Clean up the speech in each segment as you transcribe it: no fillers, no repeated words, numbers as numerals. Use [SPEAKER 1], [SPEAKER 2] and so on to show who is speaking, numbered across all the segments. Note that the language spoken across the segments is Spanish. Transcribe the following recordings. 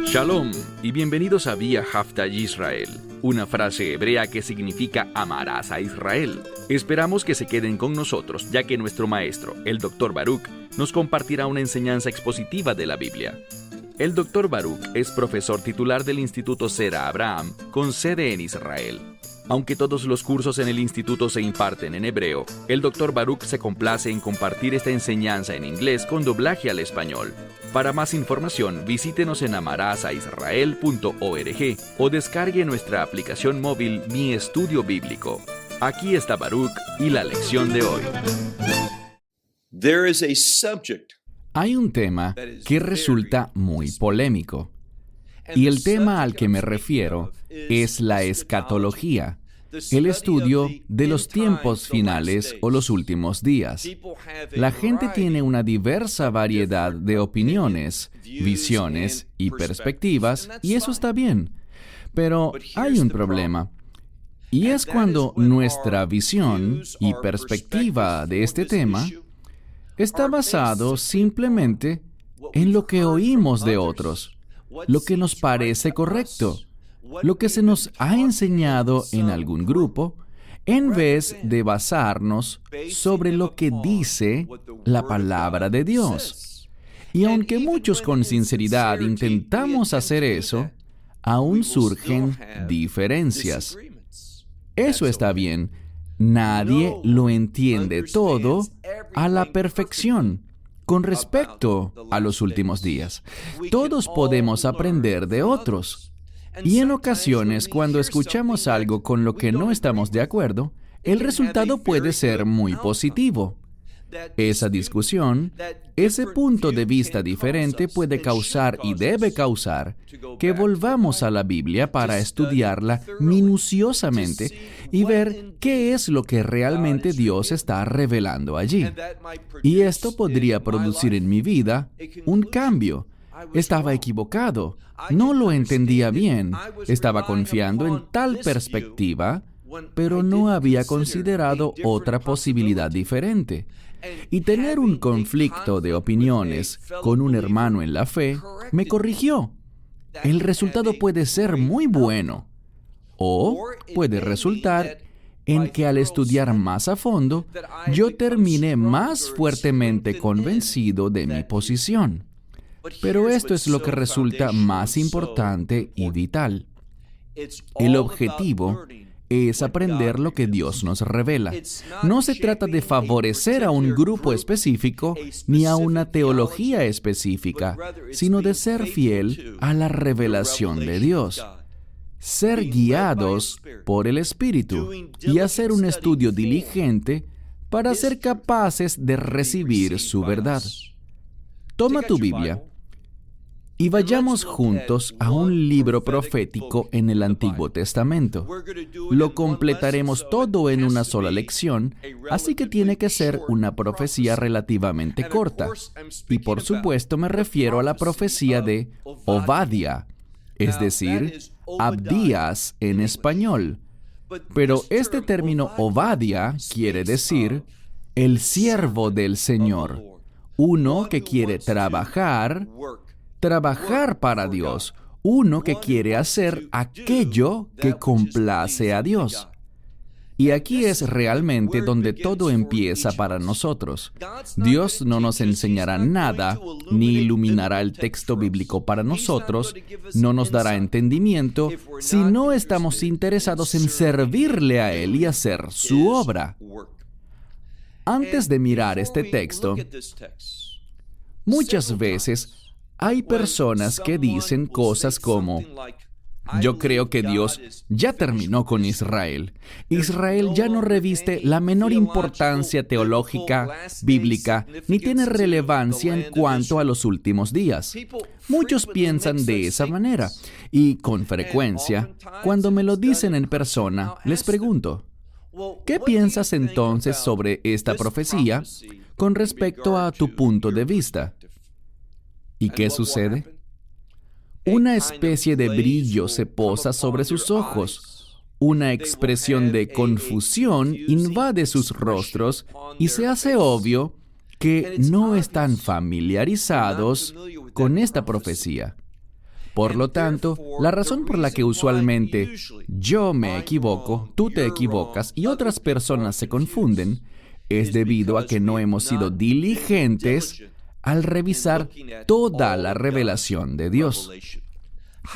[SPEAKER 1] Shalom y bienvenidos a Vía Hafta Yisrael, una frase hebrea que significa amarás a Israel. Esperamos que se queden con nosotros, ya que nuestro maestro, el Dr. Baruch, nos compartirá una enseñanza expositiva de la Biblia. El Dr. Baruch es profesor titular del Instituto Zera Abraham, con sede en Israel. Aunque todos los cursos en el instituto se imparten en hebreo, el Dr. Baruch se complace en compartir esta enseñanza en inglés con doblaje al español. Para más información, visítenos en amarasaisrael.org o descargue nuestra aplicación móvil Mi Estudio Bíblico. Aquí está Baruch y la lección de hoy.
[SPEAKER 2] Hay un tema que resulta muy polémico. Y el tema al que me refiero es la escatología, el estudio de los tiempos finales o los últimos días. La gente tiene una diversa variedad de opiniones, visiones y perspectivas, y eso está bien. Pero hay un problema. Y es cuando nuestra visión y perspectiva de este tema está basado simplemente en lo que oímos de otros, lo que nos parece correcto, lo que se nos ha enseñado en algún grupo, en vez de basarnos sobre lo que dice la palabra de Dios. Y aunque muchos con sinceridad intentamos hacer eso, aún surgen diferencias. Eso está bien. Nadie lo entiende todo a la perfección con respecto a los últimos días. Todos podemos aprender de otros. Y en ocasiones, cuando escuchamos algo con lo que no estamos de acuerdo, el resultado puede ser muy positivo. Esa discusión, ese punto de vista diferente puede causar y debe causar que volvamos a la Biblia para estudiarla minuciosamente y ver qué es lo que realmente Dios está revelando allí. Y esto podría producir en mi vida un cambio. Estaba equivocado, no lo entendía bien, estaba confiando en tal perspectiva, pero no había considerado otra posibilidad diferente. Y tener un conflicto de opiniones con un hermano en la fe me corrigió. El resultado puede ser muy bueno, o puede resultar en que al estudiar más a fondo, yo termine más fuertemente convencido de mi posición. Pero esto es lo que resulta más importante y vital. El objetivo es aprender lo que Dios nos revela. No se trata de favorecer a un grupo específico ni a una teología específica, sino de ser fiel a la revelación de Dios. Ser guiados por el Espíritu y hacer un estudio diligente para ser capaces de recibir su verdad. Toma tu Biblia y vayamos juntos a un libro profético en el Antiguo Testamento. Lo completaremos todo en una sola lección, así que tiene que ser una profecía relativamente corta. Y por supuesto me refiero a la profecía de Obadia, es decir, Abdías en español. Pero este término Obadia quiere decir el siervo del Señor, uno que quiere trabajar para Dios, uno que quiere hacer aquello que complace a Dios. Y aquí es realmente donde todo empieza para nosotros. Dios no nos enseñará nada, ni iluminará el texto bíblico para nosotros, no nos dará entendimiento, si no estamos interesados en servirle a Él y hacer su obra. Antes de mirar este texto, muchas veces hay personas que dicen cosas como: yo creo que Dios ya terminó con Israel. Israel ya no reviste la menor importancia teológica, bíblica, ni tiene relevancia en cuanto a los últimos días. Muchos piensan de esa manera, y con frecuencia, cuando me lo dicen en persona, les pregunto: ¿qué piensas entonces sobre esta profecía con respecto a tu punto de vista? ¿Y qué sucede? Una especie de brillo se posa sobre sus ojos. Una expresión de confusión invade sus rostros y se hace obvio que no están familiarizados con esta profecía. Por lo tanto, la razón por la que usualmente yo me equivoco, tú te equivocas y otras personas se confunden, es debido a que no hemos sido diligentes al revisar toda la revelación de Dios.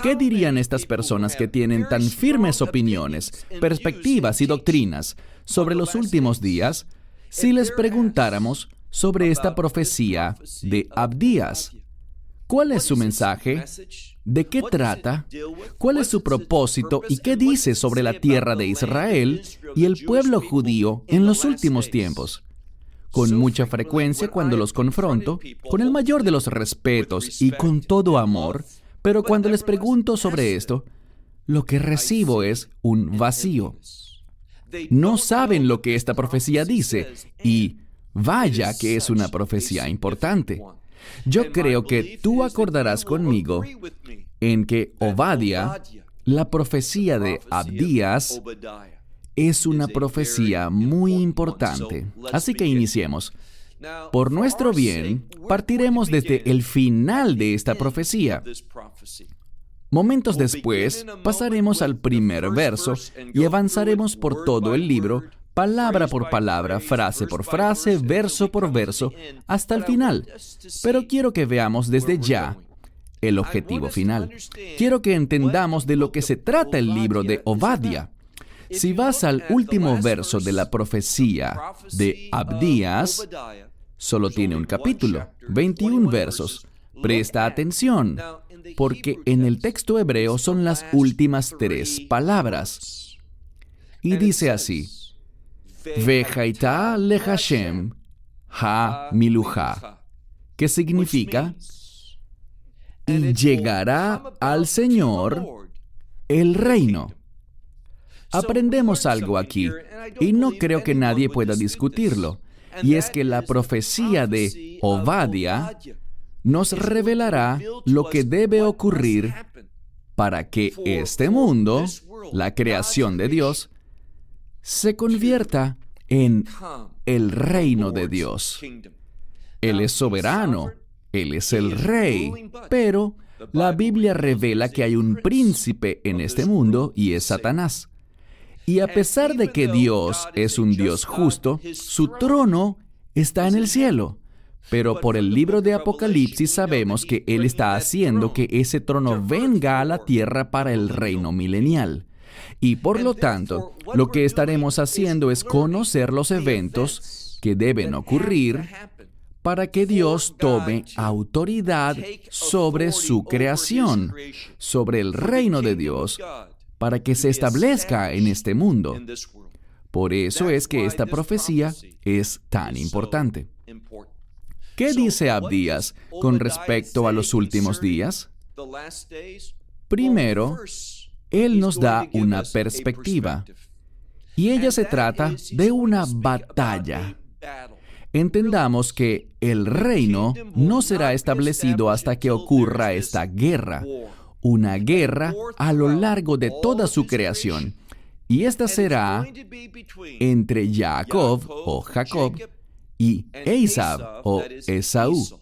[SPEAKER 2] ¿Qué dirían estas personas que tienen tan firmes opiniones, perspectivas y doctrinas sobre los últimos días si les preguntáramos sobre esta profecía de Abdías? ¿Cuál es su mensaje? ¿De qué trata? ¿Cuál es su propósito? ¿Y qué dice sobre la tierra de Israel y el pueblo judío en los últimos tiempos? Con mucha frecuencia, cuando los confronto, con el mayor de los respetos y con todo amor, pero cuando les pregunto sobre esto, lo que recibo es un vacío. No saben lo que esta profecía dice, y vaya que es una profecía importante. Yo creo que tú acordarás conmigo en que Obadiah, la profecía de Abdías, es una profecía muy importante. Así que iniciemos. Por nuestro bien, partiremos desde el final de esta profecía. Momentos después, pasaremos al primer verso y avanzaremos por todo el libro, palabra por palabra, frase por frase, verso por verso, hasta el final. Pero quiero que veamos desde ya el objetivo final. Quiero que entendamos de lo que se trata el libro de Obadiah. Si vas al último verso de la profecía de Abdías, solo tiene un capítulo, 21 versos. Presta atención, porque en el texto hebreo son las últimas 3 palabras. Y dice así: Vejaita le Hashem ha miluja, que significa: y llegará al Señor el reino. Aprendemos algo aquí, y no creo que nadie pueda discutirlo, y es que la profecía de Obadiah nos revelará lo que debe ocurrir para que este mundo, la creación de Dios, se convierta en el reino de Dios. Él es soberano, Él es el rey, pero la Biblia revela que hay un príncipe en este mundo y es Satanás. Y a pesar de que Dios es un Dios justo, su trono está en el cielo. Pero por el libro de Apocalipsis sabemos que Él está haciendo que ese trono venga a la tierra para el reino milenial. Y por lo tanto, lo que estaremos haciendo es conocer los eventos que deben ocurrir para que Dios tome autoridad sobre su creación, sobre el reino de Dios, para que se establezca en este mundo. Por eso es que esta profecía es tan importante. ¿Qué dice Abdías con respecto a los últimos días? Primero, él nos da una perspectiva, y ella se trata de una batalla. Entendamos que el reino no será establecido hasta que ocurra esta guerra, una guerra a lo largo de toda su creación, y esta será entre Jacob o Jacob y Esab o Esaú.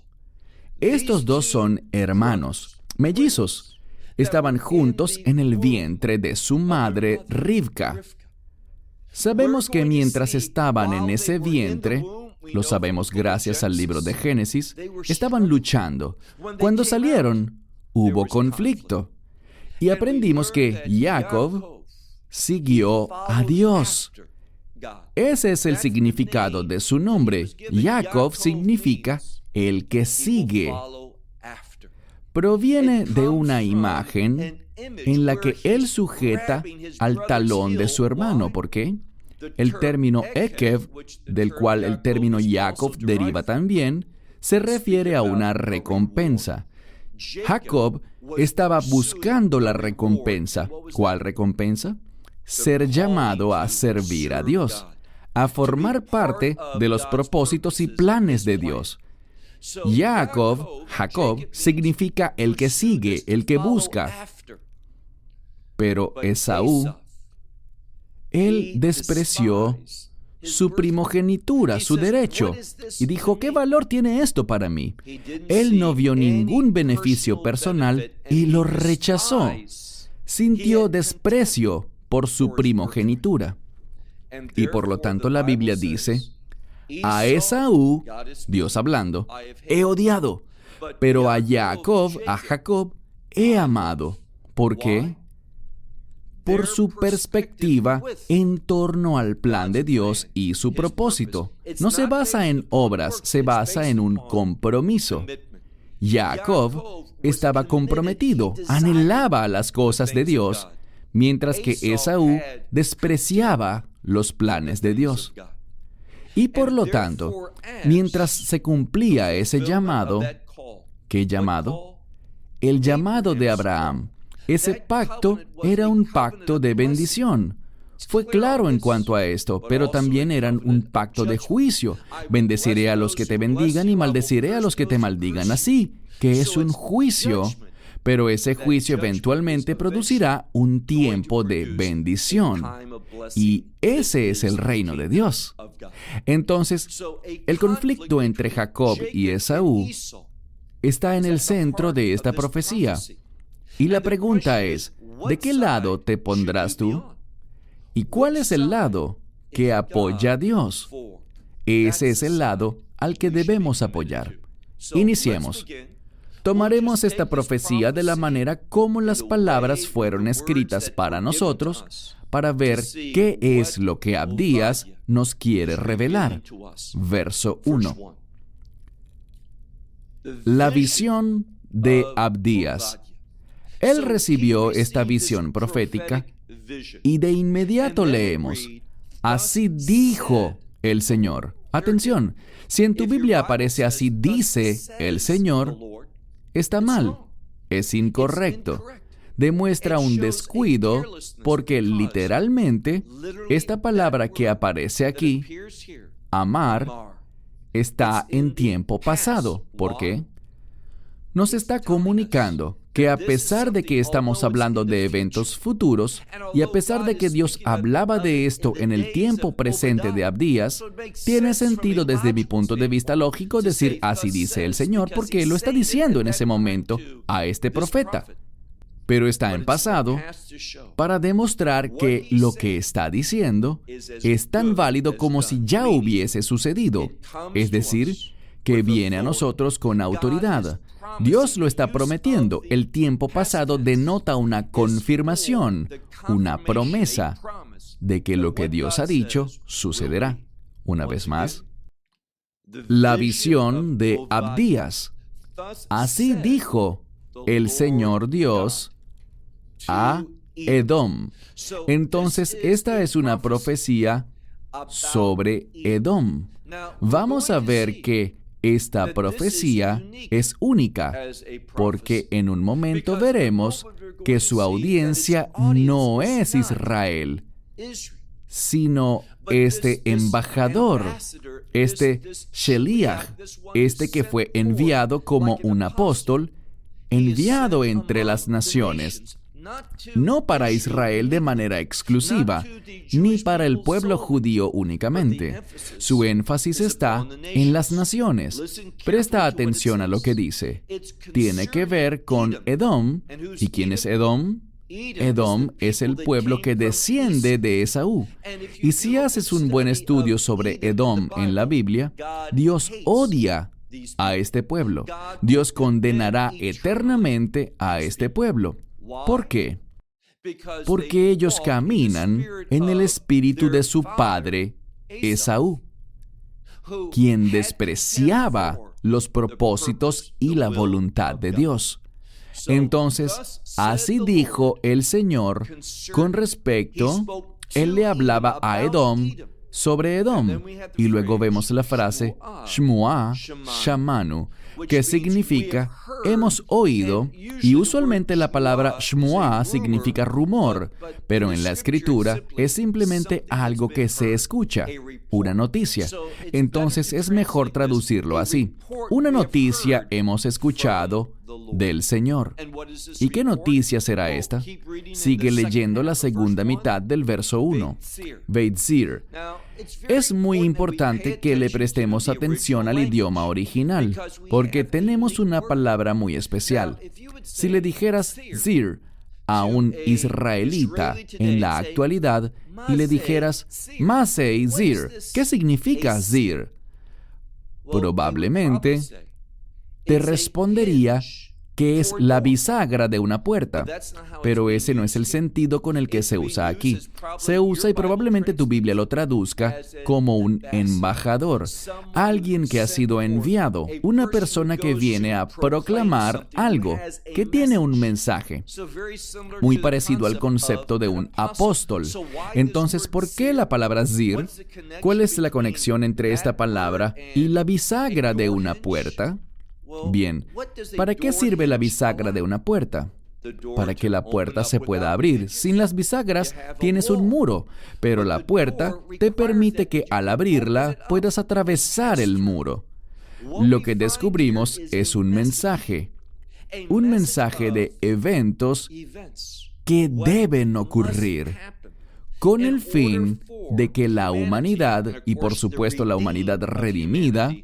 [SPEAKER 2] Estos dos son hermanos, mellizos. Estaban juntos en el vientre de su madre Rivka. Sabemos que mientras estaban en ese vientre, lo sabemos gracias al libro de Génesis, estaban luchando. Cuando salieron, hubo conflicto. Y aprendimos que Jacob siguió a Dios. Ese es el significado de su nombre. Jacob significa el que sigue. Proviene de una imagen en la que él sujeta al talón de su hermano. ¿Por qué? El término Ekev, del cual el término Jacob deriva también, se refiere a una recompensa. Jacob estaba buscando la recompensa. ¿Cuál recompensa? Ser llamado a servir a Dios, a formar parte de los propósitos y planes de Dios. Jacob, significa el que sigue, el que busca. Pero Esaú, él despreció su primogenitura, su derecho, y dijo, ¿qué valor tiene esto para mí? Él no vio ningún beneficio personal y lo rechazó. Sintió desprecio por su primogenitura. Y por lo tanto la Biblia dice, a Esaú, Dios hablando, he odiado, pero a Jacob, he amado. ¿Por qué? Por su perspectiva en torno al plan de Dios y su propósito. No se basa en obras, se basa en un compromiso. Jacob estaba comprometido, anhelaba las cosas de Dios, mientras que Esaú despreciaba los planes de Dios. Y por lo tanto, mientras se cumplía ese llamado, ¿qué llamado? El llamado de Abraham. Ese pacto era un pacto de bendición. Fue claro en cuanto a esto, pero también eran un pacto de juicio. Bendeciré a los que te bendigan y maldeciré a los que te maldigan. Así que es un juicio, pero ese juicio eventualmente producirá un tiempo de bendición. Y ese es el reino de Dios. Entonces, el conflicto entre Jacob y Esaú está en el centro de esta profecía. Y la pregunta es, ¿de qué lado te pondrás tú? ¿Y cuál es el lado que apoya a Dios? Ese es el lado al que debemos apoyar. Iniciemos. Tomaremos esta profecía de la manera como las palabras fueron escritas para nosotros, para ver qué es lo que Abdías nos quiere revelar. Verso 1. La visión de Abdías. Él recibió esta visión profética y de inmediato leemos, así dijo el Señor. Atención, si en tu Biblia aparece así dice el Señor, está mal, es incorrecto. Demuestra un descuido porque literalmente esta palabra que aparece aquí, amar, está en tiempo pasado. ¿Por qué? Nos está comunicando que a pesar de que estamos hablando de eventos futuros y a pesar de que Dios hablaba de esto en el tiempo presente de Abdías, tiene sentido desde mi punto de vista lógico decir así dice el Señor porque Él lo está diciendo en ese momento a este profeta. Pero está en pasado para demostrar que lo que está diciendo es tan válido como si ya hubiese sucedido, es decir, que viene a nosotros con autoridad. Dios lo está prometiendo. El tiempo pasado denota una confirmación, una promesa de que lo que Dios ha dicho sucederá. Una vez más, la visión de Abdías. Así dijo el Señor Dios a Edom. Entonces, esta es una profecía sobre Edom. Vamos a ver que esta profecía es única, porque en un momento veremos que su audiencia no es Israel, sino este embajador, este Sheliach, este que fue enviado como un apóstol, enviado entre las naciones, no para Israel de manera exclusiva, ni para el pueblo judío únicamente. Su énfasis está en las naciones. Presta atención a lo que dice. Tiene que ver con Edom. ¿Y quién es Edom? Edom es el pueblo que desciende de Esaú. Y si haces un buen estudio sobre Edom en la Biblia, Dios odia a este pueblo. Dios condenará eternamente a este pueblo. ¿Por qué? Porque ellos caminan en el espíritu de su padre, Esaú, quien despreciaba los propósitos y la voluntad de Dios. Entonces, así dijo el Señor con respecto, Él le hablaba a Edom sobre Edom. Y luego vemos la frase Shmuá, Shamanu, que significa hemos oído, y usualmente la palabra Shmuá significa rumor, pero en la Escritura es simplemente algo que se escucha, una noticia. Entonces es mejor traducirlo así. Una noticia hemos escuchado del Señor. ¿Y qué noticia será esta? Sigue leyendo la segunda mitad del verso 1. Beit Zir. Es muy importante que le prestemos atención al idioma original, porque tenemos una palabra muy especial. Si le dijeras Zir a un israelita en la actualidad y le dijeras Masei Zir, ¿qué significa Zir? Probablemente te respondería que es la bisagra de una puerta, pero ese no es el sentido con el que se usa aquí. Se usa, y probablemente tu Biblia lo traduzca, como un embajador, alguien que ha sido enviado, una persona que viene a proclamar algo, que tiene un mensaje, muy parecido al concepto de un apóstol. Entonces, ¿por qué la palabra zir? ¿Cuál es la conexión entre esta palabra y la bisagra de una puerta? Bien, ¿para qué sirve la bisagra de una puerta? Para que la puerta se pueda abrir. Sin las bisagras tienes un muro, pero la puerta te permite que al abrirla puedas atravesar el muro. Lo que descubrimos es un mensaje de eventos que deben ocurrir, con el fin de que la humanidad, y por supuesto la humanidad redimida,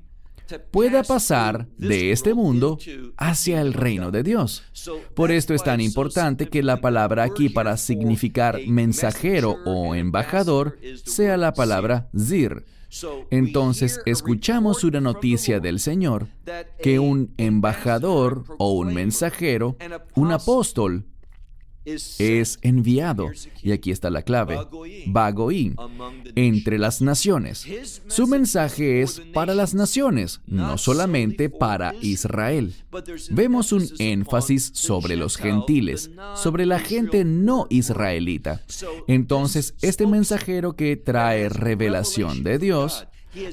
[SPEAKER 2] pueda pasar de este mundo hacia el reino de Dios. Por esto es tan importante que la palabra aquí para significar mensajero o embajador sea la palabra zir. Entonces escuchamos una noticia del Señor, que un embajador o un mensajero, un apóstol, es enviado, y aquí está la clave, Bagoí, entre las naciones. Su mensaje es para las naciones, no solamente para Israel. Vemos un énfasis sobre los gentiles, sobre la gente no israelita. Entonces, este mensajero que trae revelación de Dios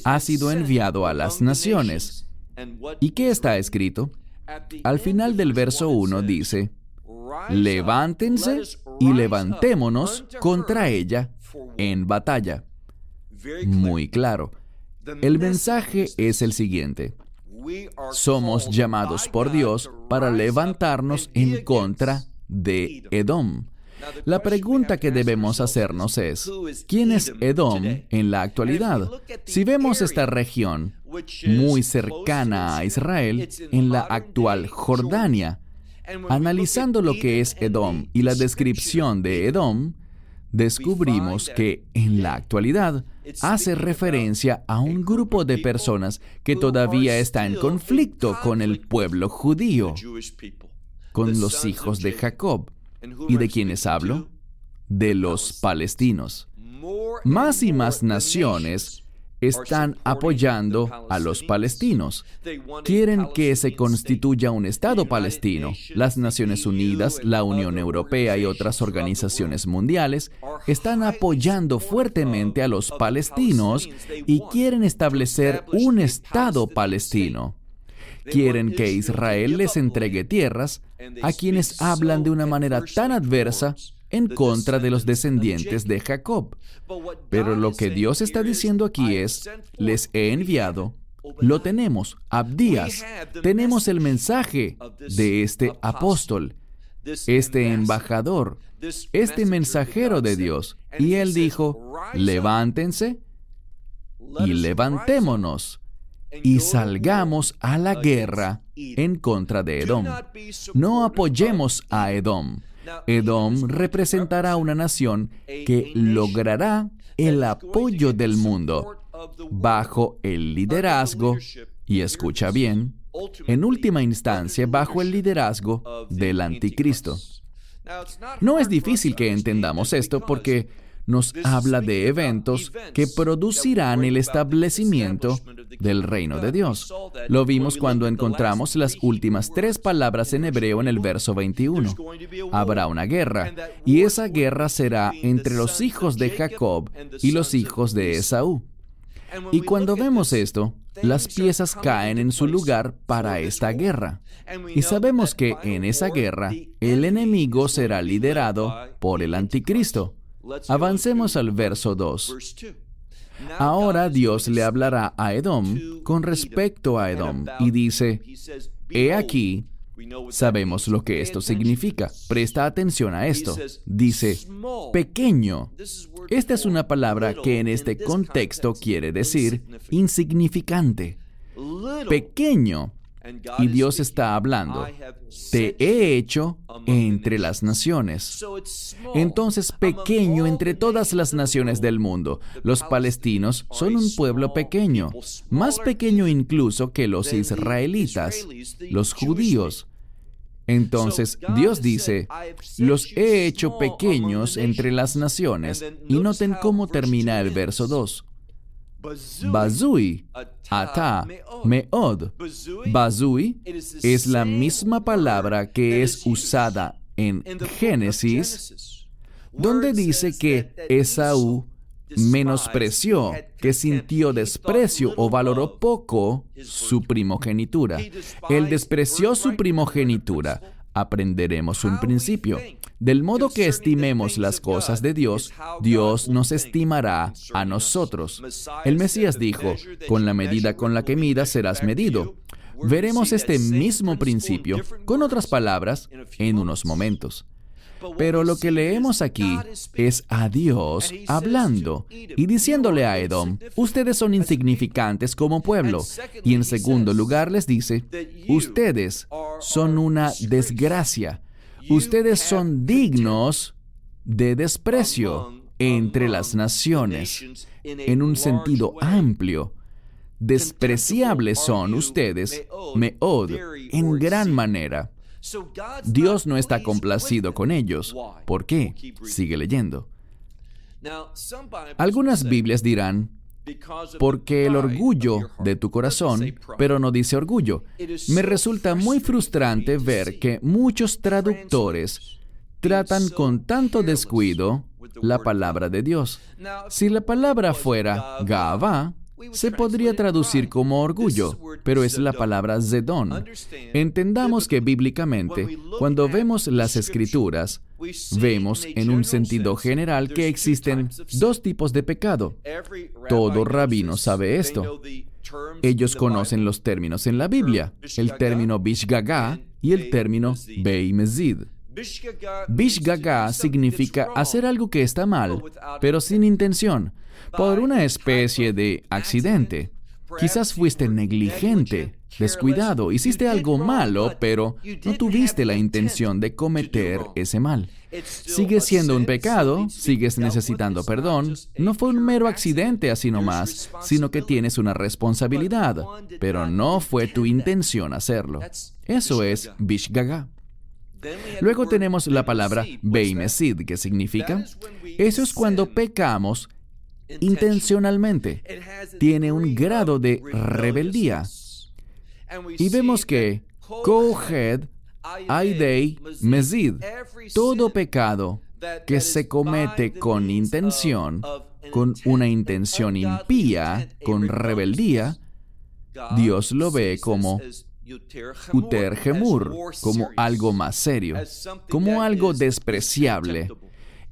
[SPEAKER 2] ha sido enviado a las naciones. ¿Y qué está escrito? Al final del verso 1 dice: levántense y levantémonos contra ella en batalla. Muy claro. El mensaje es el siguiente: somos llamados por Dios para levantarnos en contra de Edom. La pregunta que debemos hacernos es: ¿quién es Edom en la actualidad? Si vemos esta región muy cercana a Israel, en la actual Jordania, analizando lo que es Edom y la descripción de Edom, descubrimos que en la actualidad hace referencia a un grupo de personas que todavía está en conflicto con el pueblo judío, con los hijos de Jacob. ¿Y de quiénes hablo? De los palestinos. Más y más naciones están apoyando a los palestinos. Quieren que se constituya un Estado palestino. Las Naciones Unidas, la Unión Europea y otras organizaciones mundiales están apoyando fuertemente a los palestinos y quieren establecer un Estado palestino. Quieren que Israel les entregue tierras a quienes hablan de una manera tan adversa en contra de los descendientes de Jacob. Pero lo que Dios está diciendo aquí es: les he enviado, lo tenemos, Abdías, tenemos el mensaje de este apóstol, este embajador, este mensajero de Dios. Y él dijo: levántense y levantémonos y salgamos a la guerra en contra de Edom. No apoyemos a Edom. Edom representará una nación que logrará el apoyo del mundo bajo el liderazgo, y escucha bien, en última instancia bajo el liderazgo del anticristo. No es difícil que entendamos esto porque nos habla de eventos que producirán el establecimiento del reino de Dios. Lo vimos cuando encontramos las últimas 3 palabras en hebreo en el verso 21. Habrá una guerra, y esa guerra será entre los hijos de Jacob y los hijos de Esaú. Y cuando vemos esto, las piezas caen en su lugar para esta guerra. Y sabemos que en esa guerra, el enemigo será liderado por el anticristo. Avancemos al verso 2. Ahora Dios le hablará a Edom con respecto a Edom y dice: he aquí, Sabemos lo que esto significa. Presta atención a esto. Dice, pequeño. Esta es una palabra que en este contexto quiere decir insignificante. Pequeño. Y Dios está hablando, te he hecho entre las naciones. Entonces, pequeño entre todas las naciones del mundo. Los palestinos son un pueblo pequeño, más pequeño incluso que los israelitas, los judíos. Entonces, Dios dice, los he hecho pequeños entre las naciones. Y noten cómo termina el verso 2. Bazui, ata, meod. Bazui es la misma palabra que es usada en Génesis, donde dice que Esaú menospreció, que sintió desprecio o valoró poco su primogenitura. Él despreció su primogenitura. Aprenderemos un principio. Del modo que estimemos las cosas de Dios, Dios nos estimará a nosotros. El Mesías dijo, con la medida con la que midas serás medido. Veremos este mismo principio, con otras palabras, en unos momentos. Pero lo que leemos aquí es a Dios hablando y diciéndole a Edom, ustedes son insignificantes como pueblo. Y en segundo lugar les dice, ustedes son una desgracia. Ustedes son dignos de desprecio entre las naciones, en un sentido amplio. Despreciables son ustedes, meod, en gran manera. Dios no está complacido con ellos. ¿Por qué? Sigue leyendo. Algunas Biblias dirán, porque el orgullo de tu corazón, pero no dice orgullo. Me resulta muy frustrante ver que muchos traductores tratan con tanto descuido la palabra de Dios. Si la palabra fuera Gaavá, se podría traducir como orgullo, pero es la palabra zedón. Entendamos que bíblicamente, cuando vemos las Escrituras, vemos en un sentido general que existen dos tipos de pecado. Todo rabino sabe esto. Ellos conocen los términos en la Biblia, el término bishgagá y el término beimezid. Bishgagá significa hacer algo que está mal, pero sin intención, por una especie de accidente. Quizás fuiste negligente, descuidado, hiciste algo malo, pero no tuviste la intención de cometer ese mal. Sigue siendo un pecado, sigues necesitando perdón. No fue un mero accidente así nomás, sino que tienes una responsabilidad, pero no fue tu intención hacerlo. Eso es bishgagá. Luego tenemos la palabra beimezid, que significa, eso es cuando pecamos intencionalmente. Tiene un grado de rebeldía. Y vemos que Kohed, Aidei, Mezid, todo pecado que se comete con intención, con una intención impía, con rebeldía, Dios lo ve como Uter Gemur, como algo más serio, como algo despreciable.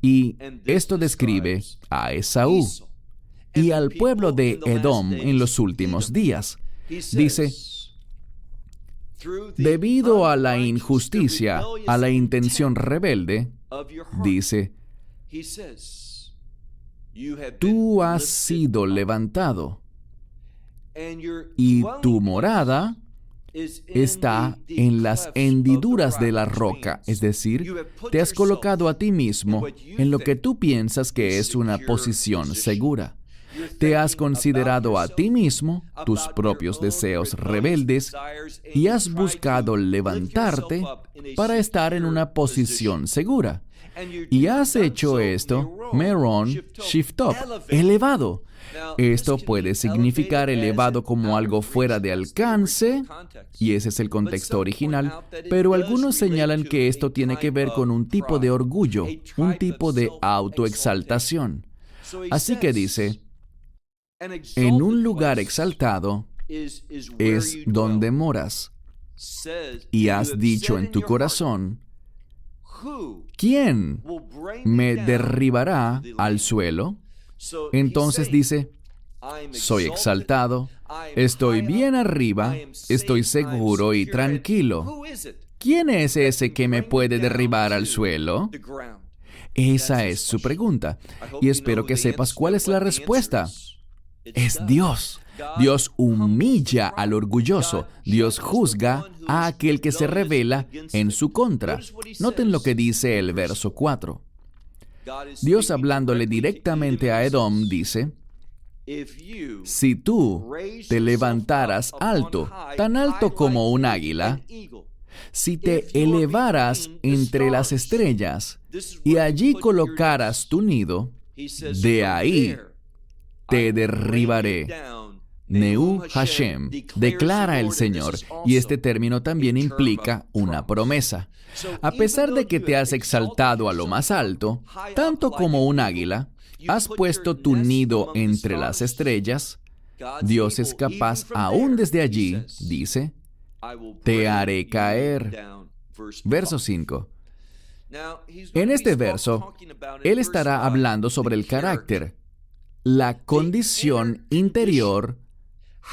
[SPEAKER 2] Y esto describe a Esaú y al pueblo de Edom en los últimos días. Dice, debido a la injusticia, a la intención rebelde, dice, tú has sido levantado y tu morada está en las hendiduras de la roca, es decir, te has colocado a ti mismo en lo que tú piensas que es una posición segura. Te has considerado a ti mismo, tus propios deseos rebeldes, y has buscado levantarte para estar en una posición segura. Y has hecho esto, Meron Shiftop, elevado. Esto puede significar elevado como algo fuera de alcance, y ese es el contexto original, pero algunos señalan que esto tiene que ver con un tipo de orgullo, un tipo de autoexaltación. Así que dice, en un lugar exaltado es donde moras, y has dicho en tu corazón, ¿quién me derribará al suelo? Entonces dice, soy exaltado, estoy bien arriba, estoy seguro y tranquilo. ¿quién es ese que me puede derribar al suelo? Esa es su pregunta. Y espero que sepas cuál es la respuesta. Es Dios. Dios humilla al orgulloso. Dios juzga a aquel que se revela en su contra. Noten lo que dice el verso 4. Dios, hablándole directamente a Edom, dice: si tú te levantaras alto, tan alto como un águila, si te elevaras entre las estrellas y allí colocaras tu nido, de ahí te derribaré. Neu Hashem, declara el Señor, y este término también implica una promesa. A pesar de que te has exaltado a lo más alto, tanto como un águila, has puesto tu nido entre las estrellas, Dios es capaz aún desde allí, dice, te haré caer. Verso 5. En este verso, Él estará hablando sobre el carácter, la condición interior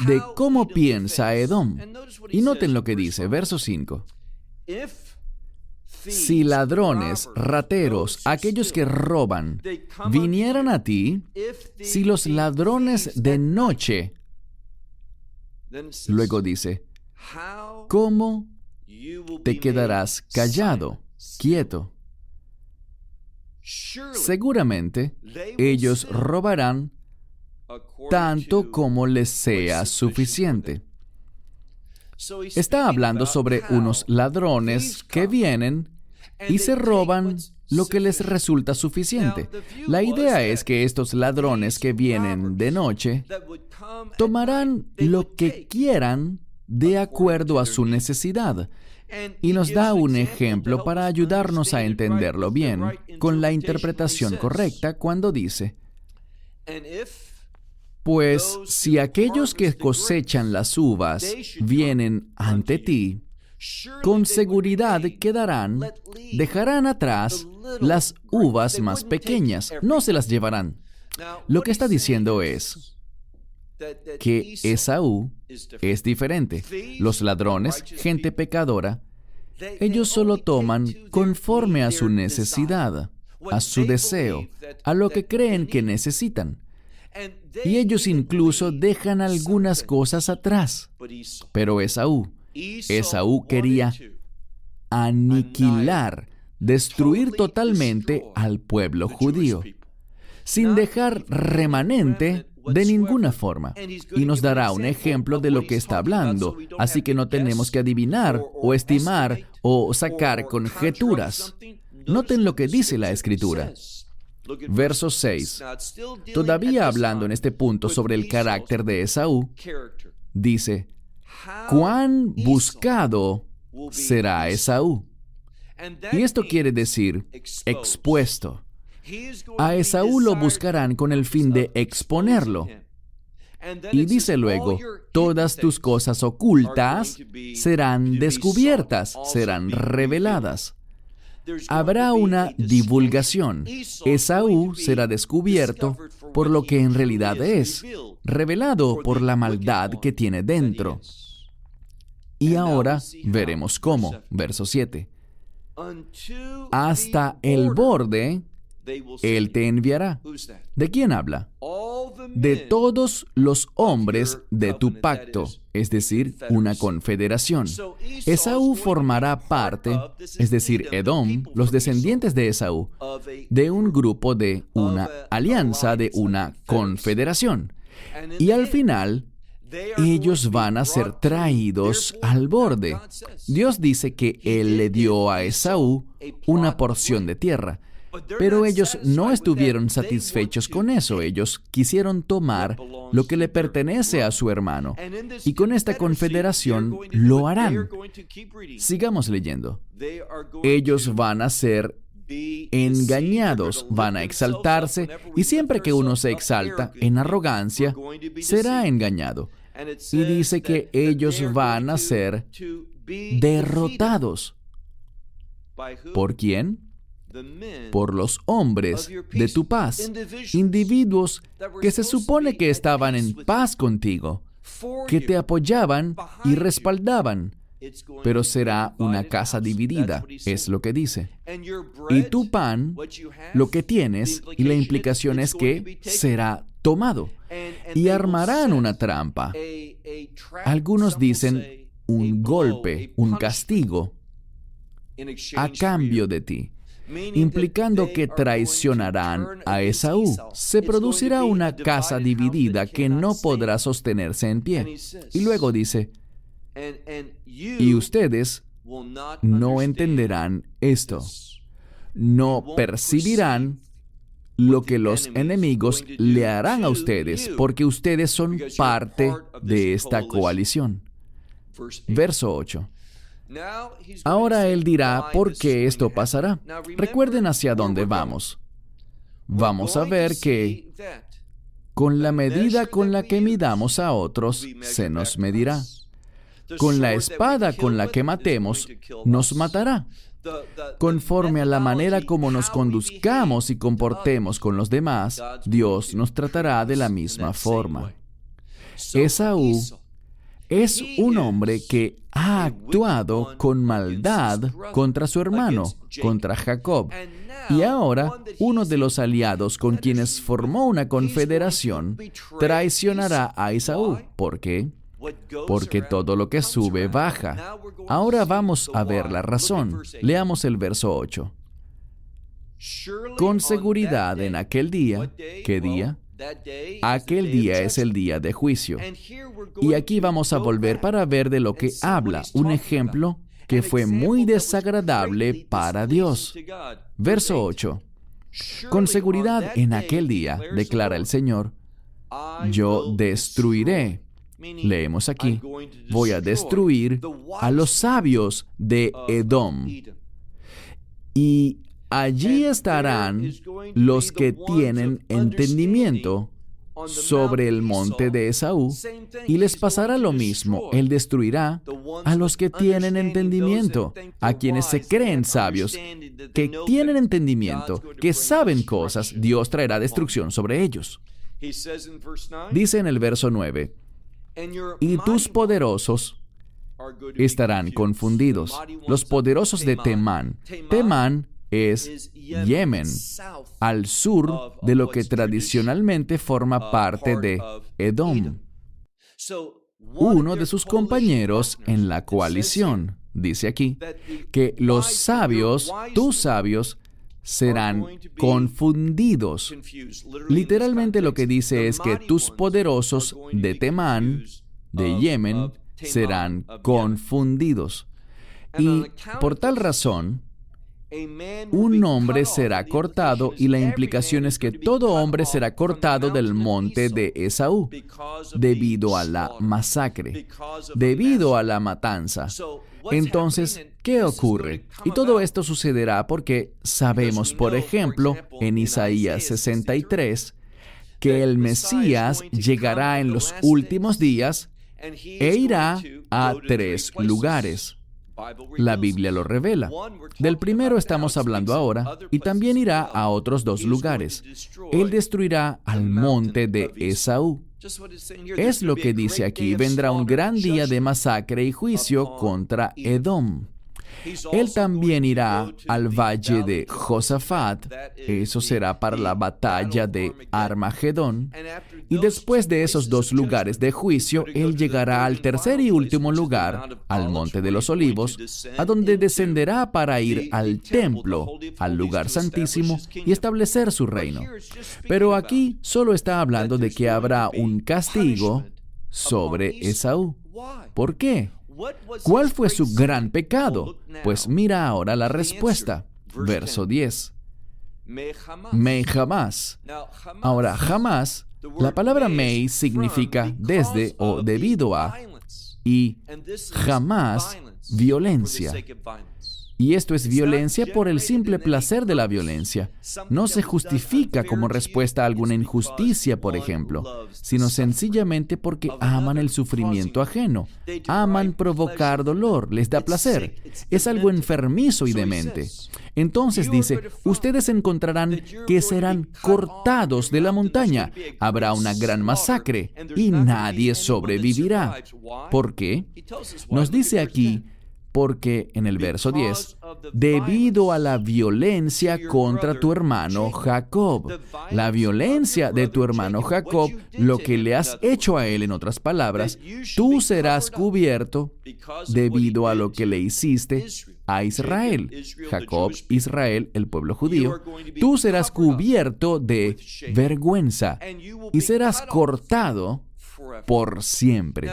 [SPEAKER 2] de cómo piensa Edom. Y noten lo que dice, verso 5. Si ladrones, rateros, aquellos que roban, vinieran a ti, si los ladrones de noche, luego dice, ¿cómo te quedarás callado, quieto? Seguramente ellos robarán tanto como les sea suficiente. Está hablando sobre unos ladrones que vienen y se roban lo que les resulta suficiente. La idea es que estos ladrones que vienen de noche tomarán lo que quieran de acuerdo a su necesidad. Y nos da un ejemplo para ayudarnos a entenderlo bien con la interpretación correcta cuando dice: pues si aquellos que cosechan las uvas vienen ante ti, con seguridad quedarán, dejarán atrás las uvas más pequeñas, no se las llevarán. Lo que está diciendo es que Esaú es diferente. Los ladrones, gente pecadora, ellos solo toman conforme a su necesidad, a su deseo, a lo que creen que necesitan. Y ellos incluso dejan algunas cosas atrás. Pero Esaú quería aniquilar, destruir totalmente al pueblo judío, sin dejar remanente de ninguna forma. Y nos dará un ejemplo de lo que está hablando, así que no tenemos que adivinar o estimar o sacar conjeturas. Noten lo que dice la Escritura. Verso 6. Todavía hablando en este punto sobre el carácter de Esaú, dice: ¿cuán buscado será Esaú? Y esto quiere decir expuesto. A Esaú lo buscarán con el fin de exponerlo. Y dice luego, todas tus cosas ocultas serán descubiertas, serán reveladas. Habrá una divulgación. Esaú será descubierto por lo que en realidad es, revelado por la maldad que tiene dentro. Y ahora veremos cómo. Verso 7. Hasta el borde Él te enviará. ¿De quién habla? De todos los hombres de tu pacto, es decir, una confederación. Esaú formará parte, es decir, Edom, los descendientes de Esaú, de un grupo, de una alianza, de una confederación. Y al final, ellos van a ser traídos al borde. Dios dice que Él le dio a Esaú una porción de tierra. Pero ellos no estuvieron satisfechos con eso. Ellos quisieron tomar lo que le pertenece a su hermano. Y con esta confederación lo harán. Sigamos leyendo. Ellos van a ser engañados, van a exaltarse, y siempre que uno se exalta en arrogancia, será engañado. Y dice que ellos van a ser derrotados. ¿Por quién? Por los hombres de tu paz, individuos que se supone que estaban en paz contigo, que te apoyaban y respaldaban. pero será una casa dividida, es lo que dice. Y tu pan, lo que tienes, y la implicación es que será tomado. Y armarán una trampa. Algunos dicen un golpe, un castigo, a cambio de ti, implicando que traicionarán a Esaú. Se producirá una casa dividida que no podrá sostenerse en pie. Y luego dice, y ustedes no entenderán esto, no percibirán lo que los enemigos le harán a ustedes, porque ustedes son parte de esta coalición. Verso 8. Ahora él dirá por qué esto pasará. Recuerden hacia dónde vamos. Vamos a ver que con la medida con la que midamos a otros, se nos medirá. Con la espada con la que matemos, nos matará. Conforme a la manera como nos conduzcamos y comportemos con los demás, Dios nos tratará de la misma forma. Esaú es un hombre que ha actuado con maldad contra su hermano, contra Jacob. Y ahora, uno de los aliados con quienes formó una confederación traicionará a Esaú. ¿Por qué? Porque todo lo que sube baja. Ahora vamos a ver la razón. Leamos el verso 8. Con seguridad en aquel día, ¿qué día? Aquel día es el día de juicio. Y aquí vamos a volver para ver de lo que habla, un ejemplo que fue muy desagradable para Dios. Verso 8. Con seguridad en aquel día, declara el Señor, yo destruiré. Leemos aquí, voy a destruir a los sabios de Edom. Y allí estarán los que tienen entendimiento sobre el monte de Esaú, y les pasará lo mismo. Él destruirá a los que tienen entendimiento, a quienes se creen sabios, que tienen entendimiento, que saben cosas. Dios traerá destrucción sobre ellos. Dice en el verso 9, y tus poderosos estarán confundidos. Los poderosos de Temán. Temán es Yemen, al sur de lo que tradicionalmente forma parte de Edom. Uno de sus compañeros en la coalición, dice aquí, que los sabios, tus sabios, serán confundidos. Literalmente lo que dice es que tus poderosos de Temán, de Yemen, serán confundidos. Y por tal razón, un hombre será cortado, y la implicación es que todo hombre será cortado del monte de Esaú, debido a la masacre, debido a la matanza. Entonces, ¿qué ocurre? Y todo esto sucederá porque sabemos, por ejemplo, en Isaías 63, que el Mesías llegará en los últimos días e irá a 3 lugares. La Biblia lo revela. Del primero estamos hablando ahora, y también irá a otros 2 lugares. Él destruirá al monte de Esaú. Es lo que dice aquí, vendrá un gran día de masacre y juicio contra Edom. Él también irá al valle de Josafat, eso será para la batalla de Armagedón, y después de esos 2 lugares de juicio, él llegará al tercer y último lugar, al Monte de los Olivos, a donde descenderá para ir al templo, al lugar santísimo, y establecer su reino. Pero aquí solo está hablando de que habrá un castigo sobre Esaú. ¿Por qué? ¿Cuál fue su gran pecado? Pues mira ahora la respuesta. Verso 10. Me jamás. Ahora, jamás, la palabra me significa desde o debido a, y jamás violencia. Y esto es violencia por el simple placer de la violencia. No se justifica como respuesta a alguna injusticia, por ejemplo, sino sencillamente porque aman el sufrimiento ajeno. Aman provocar dolor, les da placer. Es algo enfermizo y demente. Entonces dice, ustedes encontrarán que serán cortados de la montaña. Habrá una gran masacre y nadie sobrevivirá. ¿Por qué? Nos dice aquí Porque en el verso 10, debido a la violencia contra tu hermano Jacob. La violencia de tu hermano Jacob, lo que le has hecho a él, en otras palabras, tú serás cubierto debido a lo que le hiciste a Israel. Jacob, Israel, el pueblo judío. Tú serás cubierto de vergüenza y serás cortado por siempre.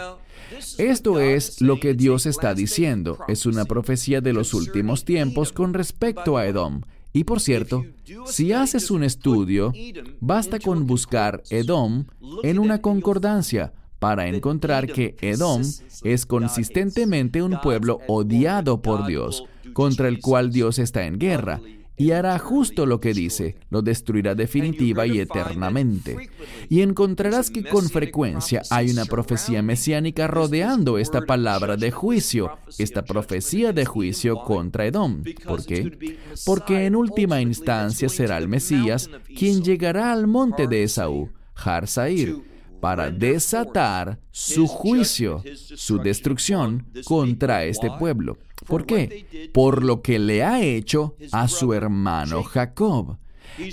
[SPEAKER 2] Esto es lo que Dios está diciendo. Es una profecía de los últimos tiempos con respecto a Edom. Y por cierto, si haces un estudio, basta con buscar Edom en una concordancia para encontrar que Edom es consistentemente un pueblo odiado por Dios, contra el cual Dios está en guerra. Y hará justo lo que dice, lo destruirá definitiva y eternamente. Y encontrarás que con frecuencia hay una profecía mesiánica rodeando esta palabra de juicio, esta profecía de juicio contra Edom. ¿Por qué? Porque en última instancia será el Mesías quien llegará al monte de Esaú, Har Sair, para desatar su juicio, su destrucción contra este pueblo. ¿Por qué? Por lo que le ha hecho a su hermano Jacob.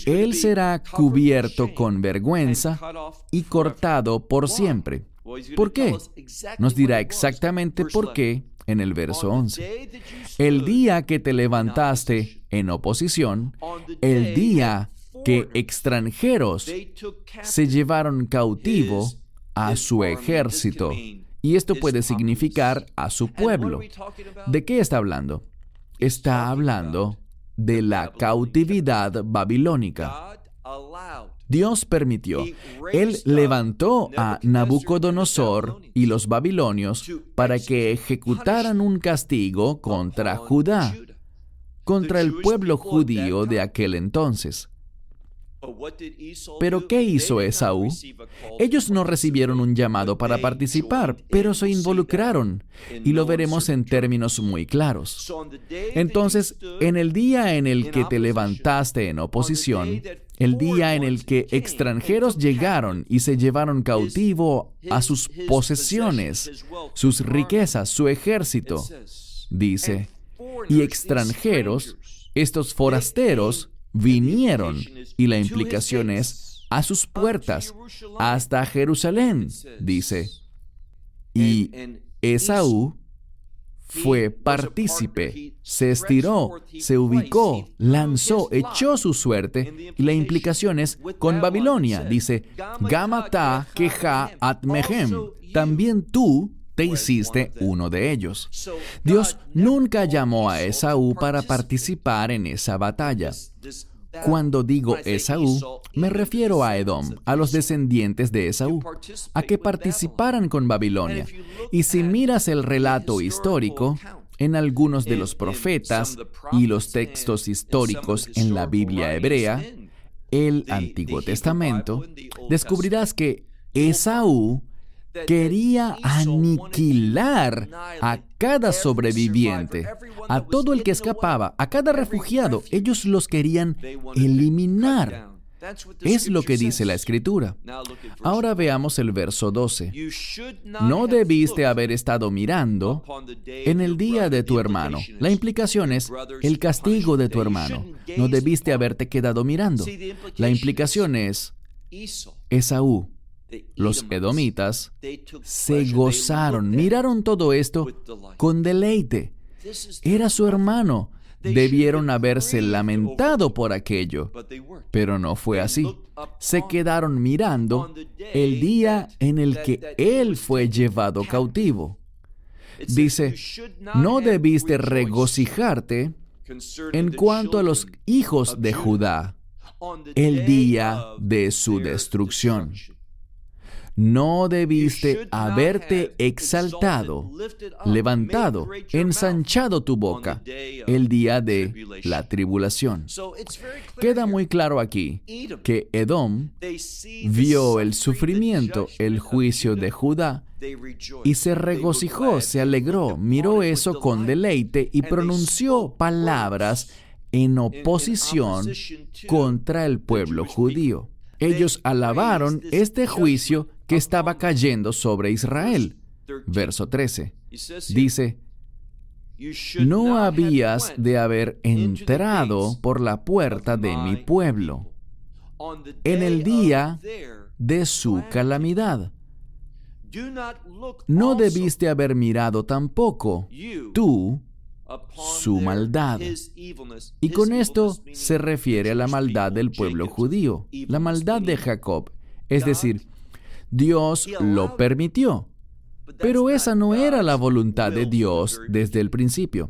[SPEAKER 2] Él será cubierto con vergüenza y cortado por siempre. ¿Por qué? Nos dirá exactamente por qué en el verso 11. El día que te levantaste en oposición, el día que extranjeros se llevaron cautivo a su ejército. Y esto puede significar a su pueblo. ¿De qué está hablando? Está hablando de la cautividad babilónica. Dios permitió. Él levantó a Nabucodonosor y los babilonios para que ejecutaran un castigo contra Judá, contra el pueblo judío de aquel entonces. ¿Pero qué hizo Esaú? Ellos no recibieron un llamado para participar, pero se involucraron, y lo veremos en términos muy claros. Entonces, en el día en el que te levantaste en oposición, el día en el que extranjeros llegaron y se llevaron cautivo a sus posesiones, sus riquezas, su ejército, dice, y extranjeros, estos forasteros, vinieron, y la implicación es a sus puertas, hasta Jerusalén, dice. Y Esaú fue partícipe, se estiró, se ubicó, lanzó, echó su suerte, y la implicación es con Babilonia, dice, Gamata Keja Atmehem, también tú te hiciste uno de ellos. Dios nunca llamó a Esaú para participar en esa batalla. Cuando digo Esaú, me refiero a Edom, a los descendientes de Esaú, a que participaran con Babilonia. Y si miras el relato histórico, en algunos de los profetas y los textos históricos en la Biblia hebrea, el Antiguo Testamento, descubrirás que Esaú quería aniquilar a cada sobreviviente, a todo el que escapaba, a cada refugiado. Ellos los querían eliminar. Es lo que dice la Escritura. Ahora veamos el verso 12. No debiste haber estado mirando en el día de tu hermano. La implicación es el castigo de tu hermano. No debiste haberte quedado mirando. La implicación es Esaú. Los edomitas se gozaron, miraron todo esto con deleite. Era su hermano. Debieron haberse lamentado por aquello, pero no fue así. Se quedaron mirando el día en el que él fue llevado cautivo. Dice, no debiste regocijarte en cuanto a los hijos de Judá, el día de su destrucción. No debiste haberte exaltado, levantado, ensanchado tu boca el día de la tribulación. Queda muy claro aquí que Edom vio el sufrimiento, el juicio de Judá, y se regocijó, se alegró, miró eso con deleite y pronunció palabras en oposición contra el pueblo judío. Ellos alabaron este juicio que estaba cayendo sobre Israel. Verso 13. Dice, no habías de haber entrado por la puerta de mi pueblo en el día de su calamidad. No debiste haber mirado tampoco tú su maldad. Y con esto se refiere a la maldad del pueblo judío, la maldad de Jacob. Es decir, Dios lo permitió, pero esa no era la voluntad de Dios desde el principio.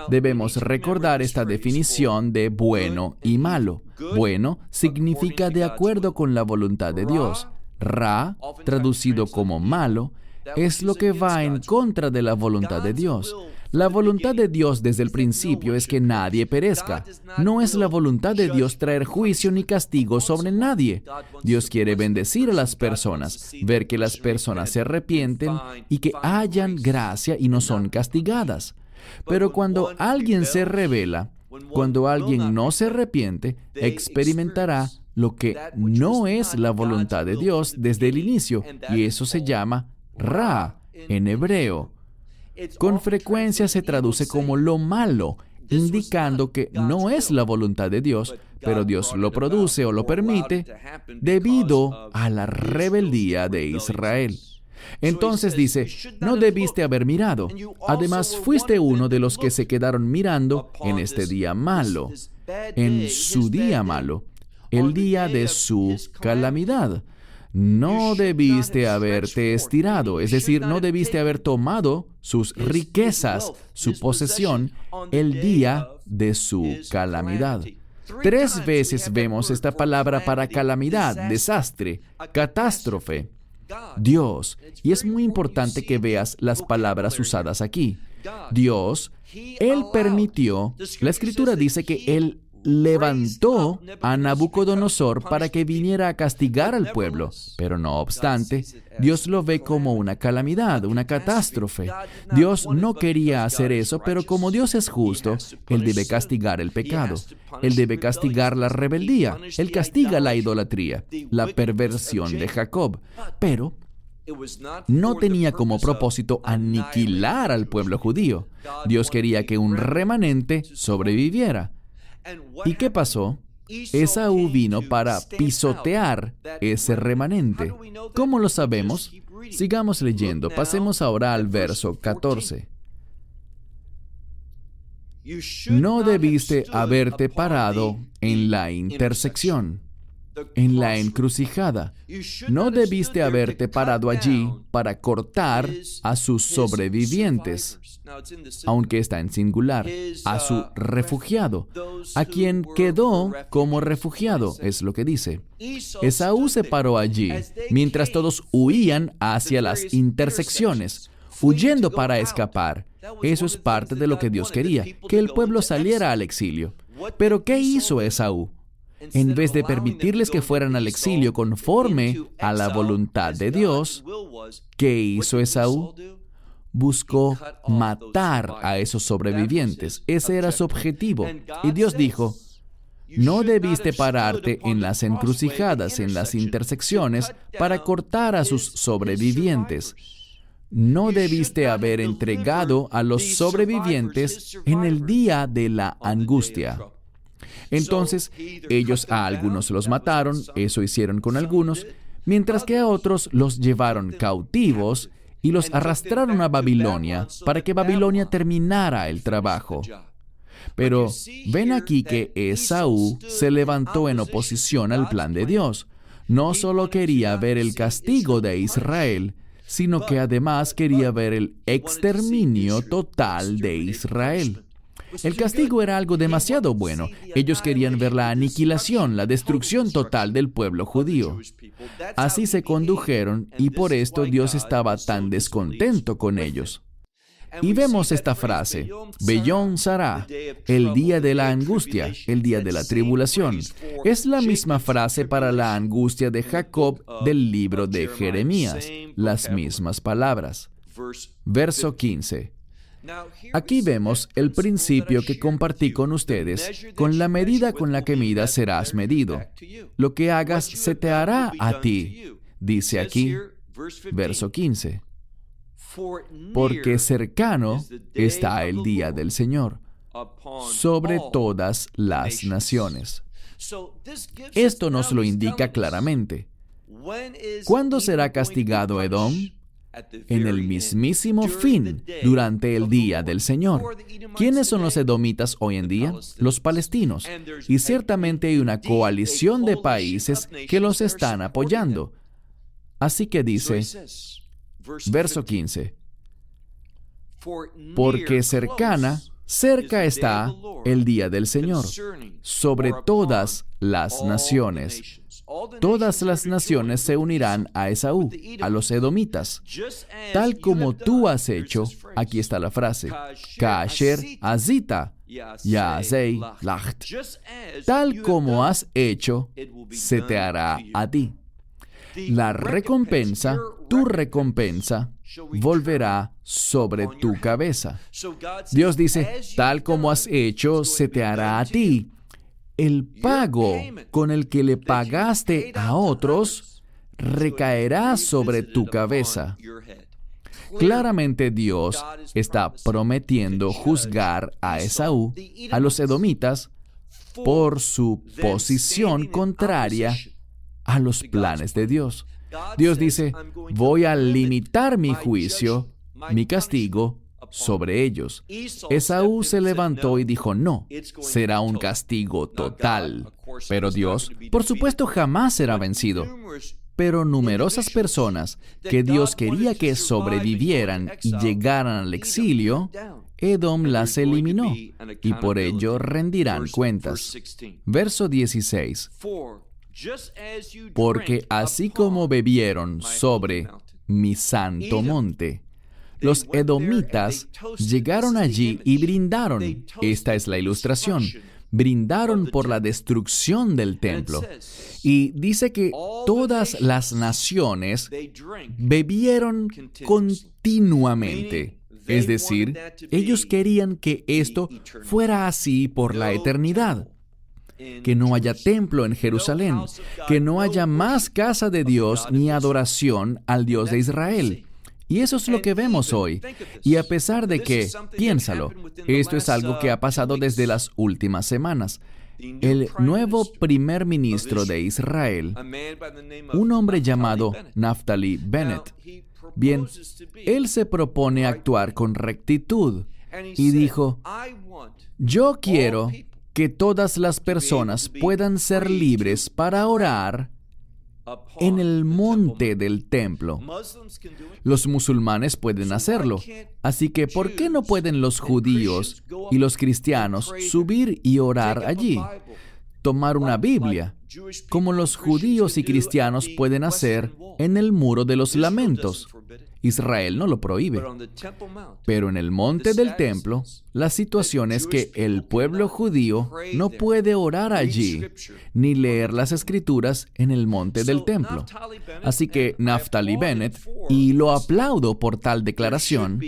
[SPEAKER 2] Debemos recordar esta definición de bueno y malo. Bueno significa de acuerdo con la voluntad de Dios. Ra, traducido como malo, es lo que va en contra de la voluntad de Dios. La voluntad de Dios desde el principio es que nadie perezca. No es la voluntad de Dios traer juicio ni castigo sobre nadie. Dios quiere bendecir a las personas, ver que las personas se arrepienten y que hayan gracia y no son castigadas. Pero cuando alguien se rebela, cuando alguien no se arrepiente, experimentará lo que no es la voluntad de Dios desde el inicio, y eso se llama Ra en hebreo. Con frecuencia se traduce como lo malo, indicando que no es la voluntad de Dios, pero Dios lo produce o lo permite debido a la rebeldía de Israel. Entonces dice, no debiste haber mirado. Además, fuiste uno de los que se quedaron mirando en este día malo, en su día malo, el día de su calamidad. No debiste haberte estirado, es decir, no debiste haber tomado sus riquezas, su posesión, el día de su calamidad. 3 veces vemos esta palabra para calamidad, desastre, catástrofe. Dios, y es muy importante que veas las palabras usadas aquí. Dios, Él permitió, la Escritura dice que Él levantó a Nabucodonosor para que viniera a castigar al pueblo, pero no obstante, Dios lo ve como una calamidad, una catástrofe. Dios no quería hacer eso, pero como Dios es justo, Él debe castigar el pecado. Él debe castigar la rebeldía. Él castiga la idolatría, la perversión de Jacob. Pero no tenía como propósito aniquilar al pueblo judío. Dios quería que un remanente sobreviviera. ¿Y qué pasó? Esaú vino para pisotear ese remanente. ¿Cómo lo sabemos? Sigamos leyendo. Pasemos ahora al verso 14. No debiste haberte parado en la intersección, en la encrucijada. No debiste haberte parado allí para cortar a sus sobrevivientes, aunque está en singular, a su refugiado, a quien quedó como refugiado, es lo que dice. Esaú se paró allí, mientras todos huían hacia las intersecciones, huyendo para escapar. Eso es parte de lo que Dios quería, que el pueblo saliera al exilio. Pero ¿qué hizo Esaú? En vez de permitirles que fueran al exilio conforme a la voluntad de Dios, ¿qué hizo Esaú? Buscó matar a esos sobrevivientes. Ese era su objetivo. Y Dios dijo, no debiste pararte en las encrucijadas, en las intersecciones, para cortar a sus sobrevivientes. No debiste haber entregado a los sobrevivientes en el día de la angustia. Entonces, ellos a algunos los mataron, eso hicieron con algunos, mientras que a otros los llevaron cautivos y los arrastraron a Babilonia para que Babilonia terminara el trabajo. Pero ven aquí que Esaú se levantó en oposición al plan de Dios. No solo quería ver el castigo de Israel, sino que además quería ver el exterminio total de Israel. El castigo era algo demasiado bueno. Ellos querían ver la aniquilación, la destrucción total del pueblo judío. Así se condujeron y por esto Dios estaba tan descontento con ellos. Y vemos esta frase, Beyón Sará, el día de la angustia, el día de la tribulación. Es la misma frase para la angustia de Jacob del libro de Jeremías, las mismas palabras. Verso 15. Aquí vemos el principio que compartí con ustedes. Con la medida con la que midas serás medido. Lo que hagas se te hará a ti. Dice aquí, verso 15. porque cercano está el día del Señor sobre todas las naciones. Esto nos lo indica claramente. ¿Cuándo será castigado Edom? En el mismísimo fin, durante el día del Señor. ¿Quiénes son los edomitas hoy en día? Los palestinos. Y ciertamente hay una coalición de países que los están apoyando. Así que dice, verso 15, porque cerca está el día del Señor sobre todas las naciones. Todas las naciones se unirán a Esaú, a los edomitas, tal como tú has hecho. Aquí está la frase, Kaasher azita, Yaasei lacht. Tal como has hecho, se te hará a ti. La recompensa, tu recompensa, volverá sobre tu cabeza. Dios dice, tal como has hecho, se te hará a ti. El pago con el que le pagaste a otros recaerá sobre tu cabeza. Claramente Dios está prometiendo juzgar a Esaú, a los edomitas, por su posición contraria a los planes de Dios. Dios dice, voy a limitar mi juicio, mi castigo, sobre ellos. Esaú se levantó y dijo, no, será un castigo total. Pero Dios, por supuesto, jamás será vencido. Pero numerosas personas que Dios quería que sobrevivieran y llegaran al exilio, Edom las eliminó, y por ello rendirán cuentas. Verso 16. Porque así como bebieron sobre mi santo monte, los edomitas llegaron allí y brindaron. Esta es la ilustración. Brindaron por la destrucción del templo. Y dice que todas las naciones bebieron continuamente. Es decir, ellos querían que esto fuera así por la eternidad. Que no haya templo en Jerusalén, que no haya más casa de Dios ni adoración al Dios de Israel. Y eso es lo que vemos hoy. Y a pesar de que, piénsalo, esto es algo que ha pasado desde las últimas semanas. El nuevo primer ministro de Israel, un hombre llamado Naftali Bennett, bien, él se propone actuar con rectitud y dijo, yo quiero que todas las personas puedan ser libres para orar en el monte del templo. Los musulmanes pueden hacerlo, así que ¿por qué no pueden los judíos y los cristianos subir y orar allí? Tomar una Biblia, como los judíos y cristianos pueden hacer en el Muro de los Lamentos. Israel no lo prohíbe. Pero en el monte del templo, la situación es que el pueblo judío no puede orar allí, ni leer las escrituras en el monte del templo. Así que Naftali Bennett, y lo aplaudo por tal declaración,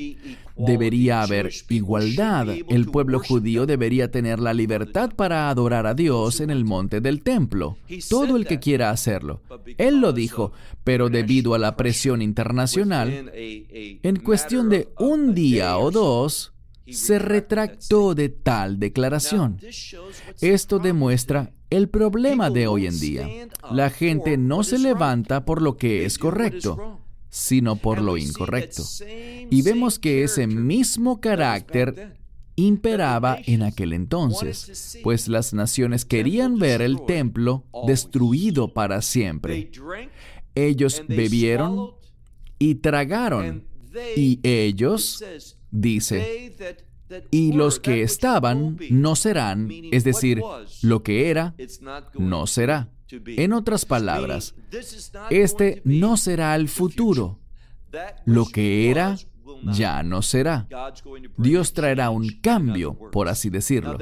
[SPEAKER 2] debería haber igualdad. El pueblo judío debería tener la libertad para adorar a Dios en el monte del templo. Todo el que quiera hacerlo. Él lo dijo, pero debido a la presión internacional, en cuestión de un día o dos, se retractó de tal declaración. Esto demuestra el problema de hoy en día. La gente no se levanta por lo que es correcto, sino por lo incorrecto. Y vemos que ese mismo carácter imperaba en aquel entonces, pues las naciones querían ver el templo destruido para siempre. Ellos bebieron y tragaron, y ellos, dice, y los que estaban no serán, es decir, lo que era, no será. En otras palabras, este no será el futuro. Lo que era, ya no será. Dios traerá un cambio, por así decirlo.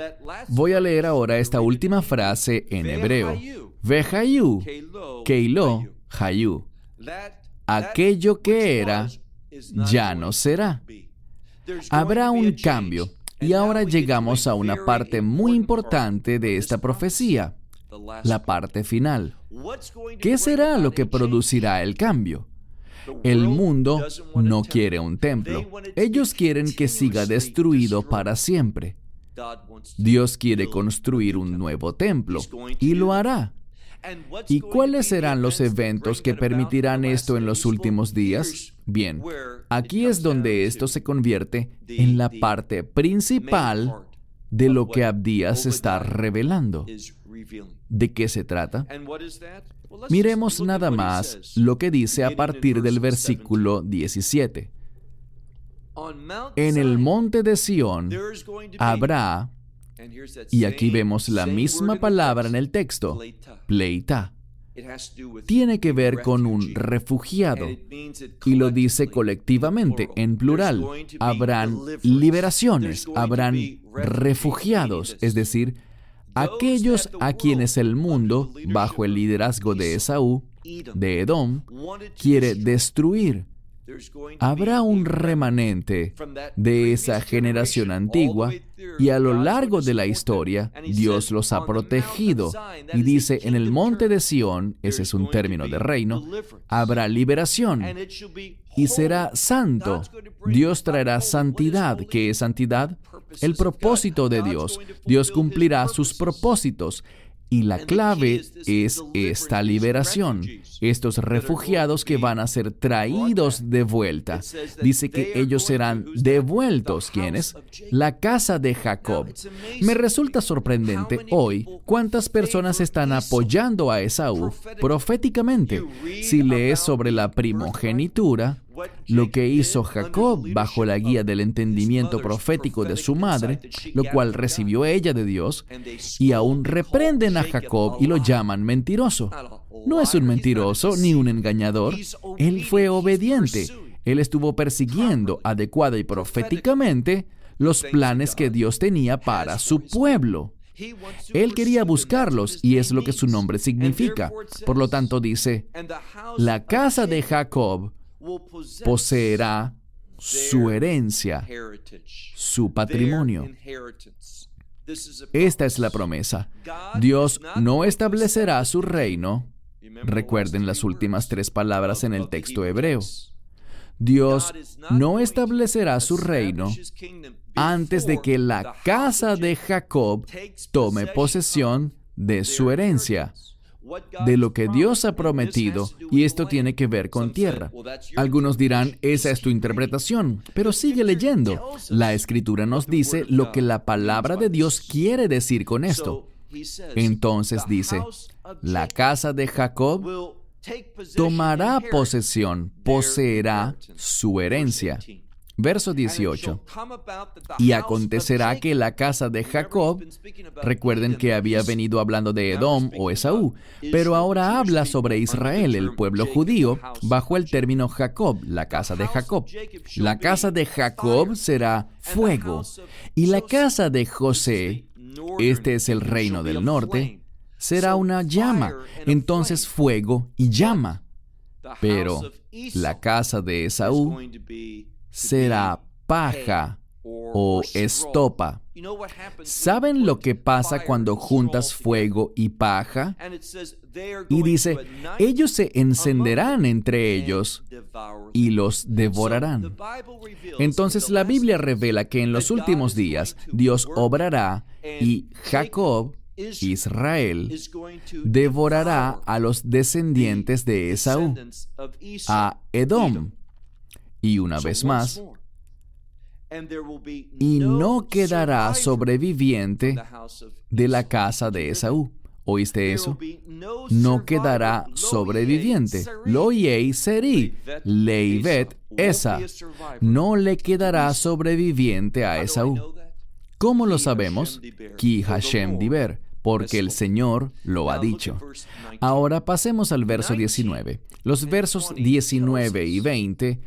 [SPEAKER 2] Voy a leer ahora esta última frase en hebreo. Vehayu, keilo, hayu. Aquello que era, ya no será. Habrá un cambio. Y ahora llegamos a una parte muy importante de esta profecía, la parte final. ¿Qué será lo que producirá el cambio? El mundo no quiere un templo. Ellos quieren que siga destruido para siempre. Dios quiere construir un nuevo templo y lo hará. ¿Y cuáles serán los eventos que permitirán esto en los últimos días? Bien, aquí es donde esto se convierte en la parte principal de lo que Abdías está revelando. ¿De qué se trata? Miremos nada más lo que dice a partir del versículo 17. En el monte de Sión habrá, y aquí vemos la misma palabra en el texto, pleita. Tiene que ver con un refugiado, y lo dice colectivamente, en plural. Habrán liberaciones, habrán refugiados, es decir, aquellos a quienes el mundo, bajo el liderazgo de Esaú, de Edom, quiere destruir. Habrá un remanente de esa generación antigua y a lo largo de la historia Dios los ha protegido y dice en el monte de Sión, ese es un término de reino, habrá liberación y será santo. Dios traerá santidad. ¿Qué es santidad? El propósito de Dios. Dios cumplirá sus propósitos. Y la clave es esta liberación, estos refugiados que van a ser traídos de vuelta. Dice que ellos serán devueltos. ¿Quiénes? La casa de Jacob. Me resulta sorprendente hoy cuántas personas están apoyando a Esaú proféticamente. Si lees sobre la primogenitura, lo que hizo Jacob bajo la guía del entendimiento profético de su madre, lo cual recibió ella de Dios, y aún reprenden a Jacob y lo llaman mentiroso. No es un mentiroso ni un engañador. Él fue obediente. Él estuvo persiguiendo adecuada y proféticamente los planes que Dios tenía para su pueblo. Él quería buscarlos y es lo que su nombre significa. Por lo tanto dice, la casa de Jacob poseerá su herencia, su patrimonio. Esta es la promesa. Dios no establecerá su reino. Recuerden las últimas 3 palabras en el texto hebreo. Dios no establecerá su reino antes de que la casa de Jacob tome posesión de su herencia, de lo que Dios ha prometido, y esto tiene que ver con tierra. Algunos dirán, esa es tu interpretación, pero sigue leyendo. La Escritura nos dice lo que la palabra de Dios quiere decir con esto. Entonces dice, la casa de Jacob tomará posesión, poseerá su herencia. Verso 18. Y acontecerá que la casa de Jacob, recuerden que había venido hablando de Edom o Esaú, pero ahora habla sobre Israel, el pueblo judío, bajo el término Jacob, la casa de Jacob. La casa de Jacob será fuego, y la casa de José, este es el reino del norte, será una llama, entonces fuego y llama. Pero la casa de Esaú será paja o estopa. ¿Saben lo que pasa cuando juntas fuego y paja? Y dice, ellos se encenderán entre ellos y los devorarán. Entonces la Biblia revela que en los últimos días Dios obrará y Jacob, Israel, devorará a los descendientes de Esaú, a Edom. Y una vez más, y no quedará sobreviviente de la casa de Esaú. ¿Oíste eso? No quedará sobreviviente. Lo yei seri, leivet esa. No le quedará sobreviviente a Esaú. ¿Cómo lo sabemos? Ki Hashem diber, porque el Señor lo ha dicho. Ahora pasemos al verso 19. Los versos 19 y 20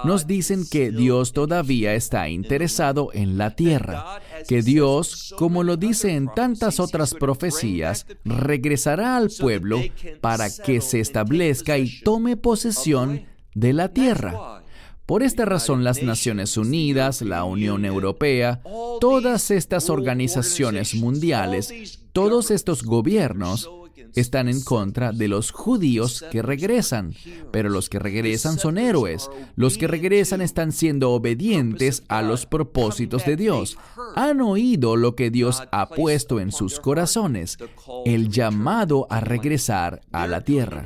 [SPEAKER 2] nos dicen que Dios todavía está interesado en la tierra, que Dios, como lo dice en tantas otras profecías, regresará al pueblo para que se establezca y tome posesión de la tierra. Por esta razón, las Naciones Unidas, la Unión Europea, todas estas organizaciones mundiales, todos estos gobiernos están en contra de los judíos que regresan. Pero los que regresan son héroes. Los que regresan están siendo obedientes a los propósitos de Dios. Han oído lo que Dios ha puesto en sus corazones, el llamado a regresar a la tierra.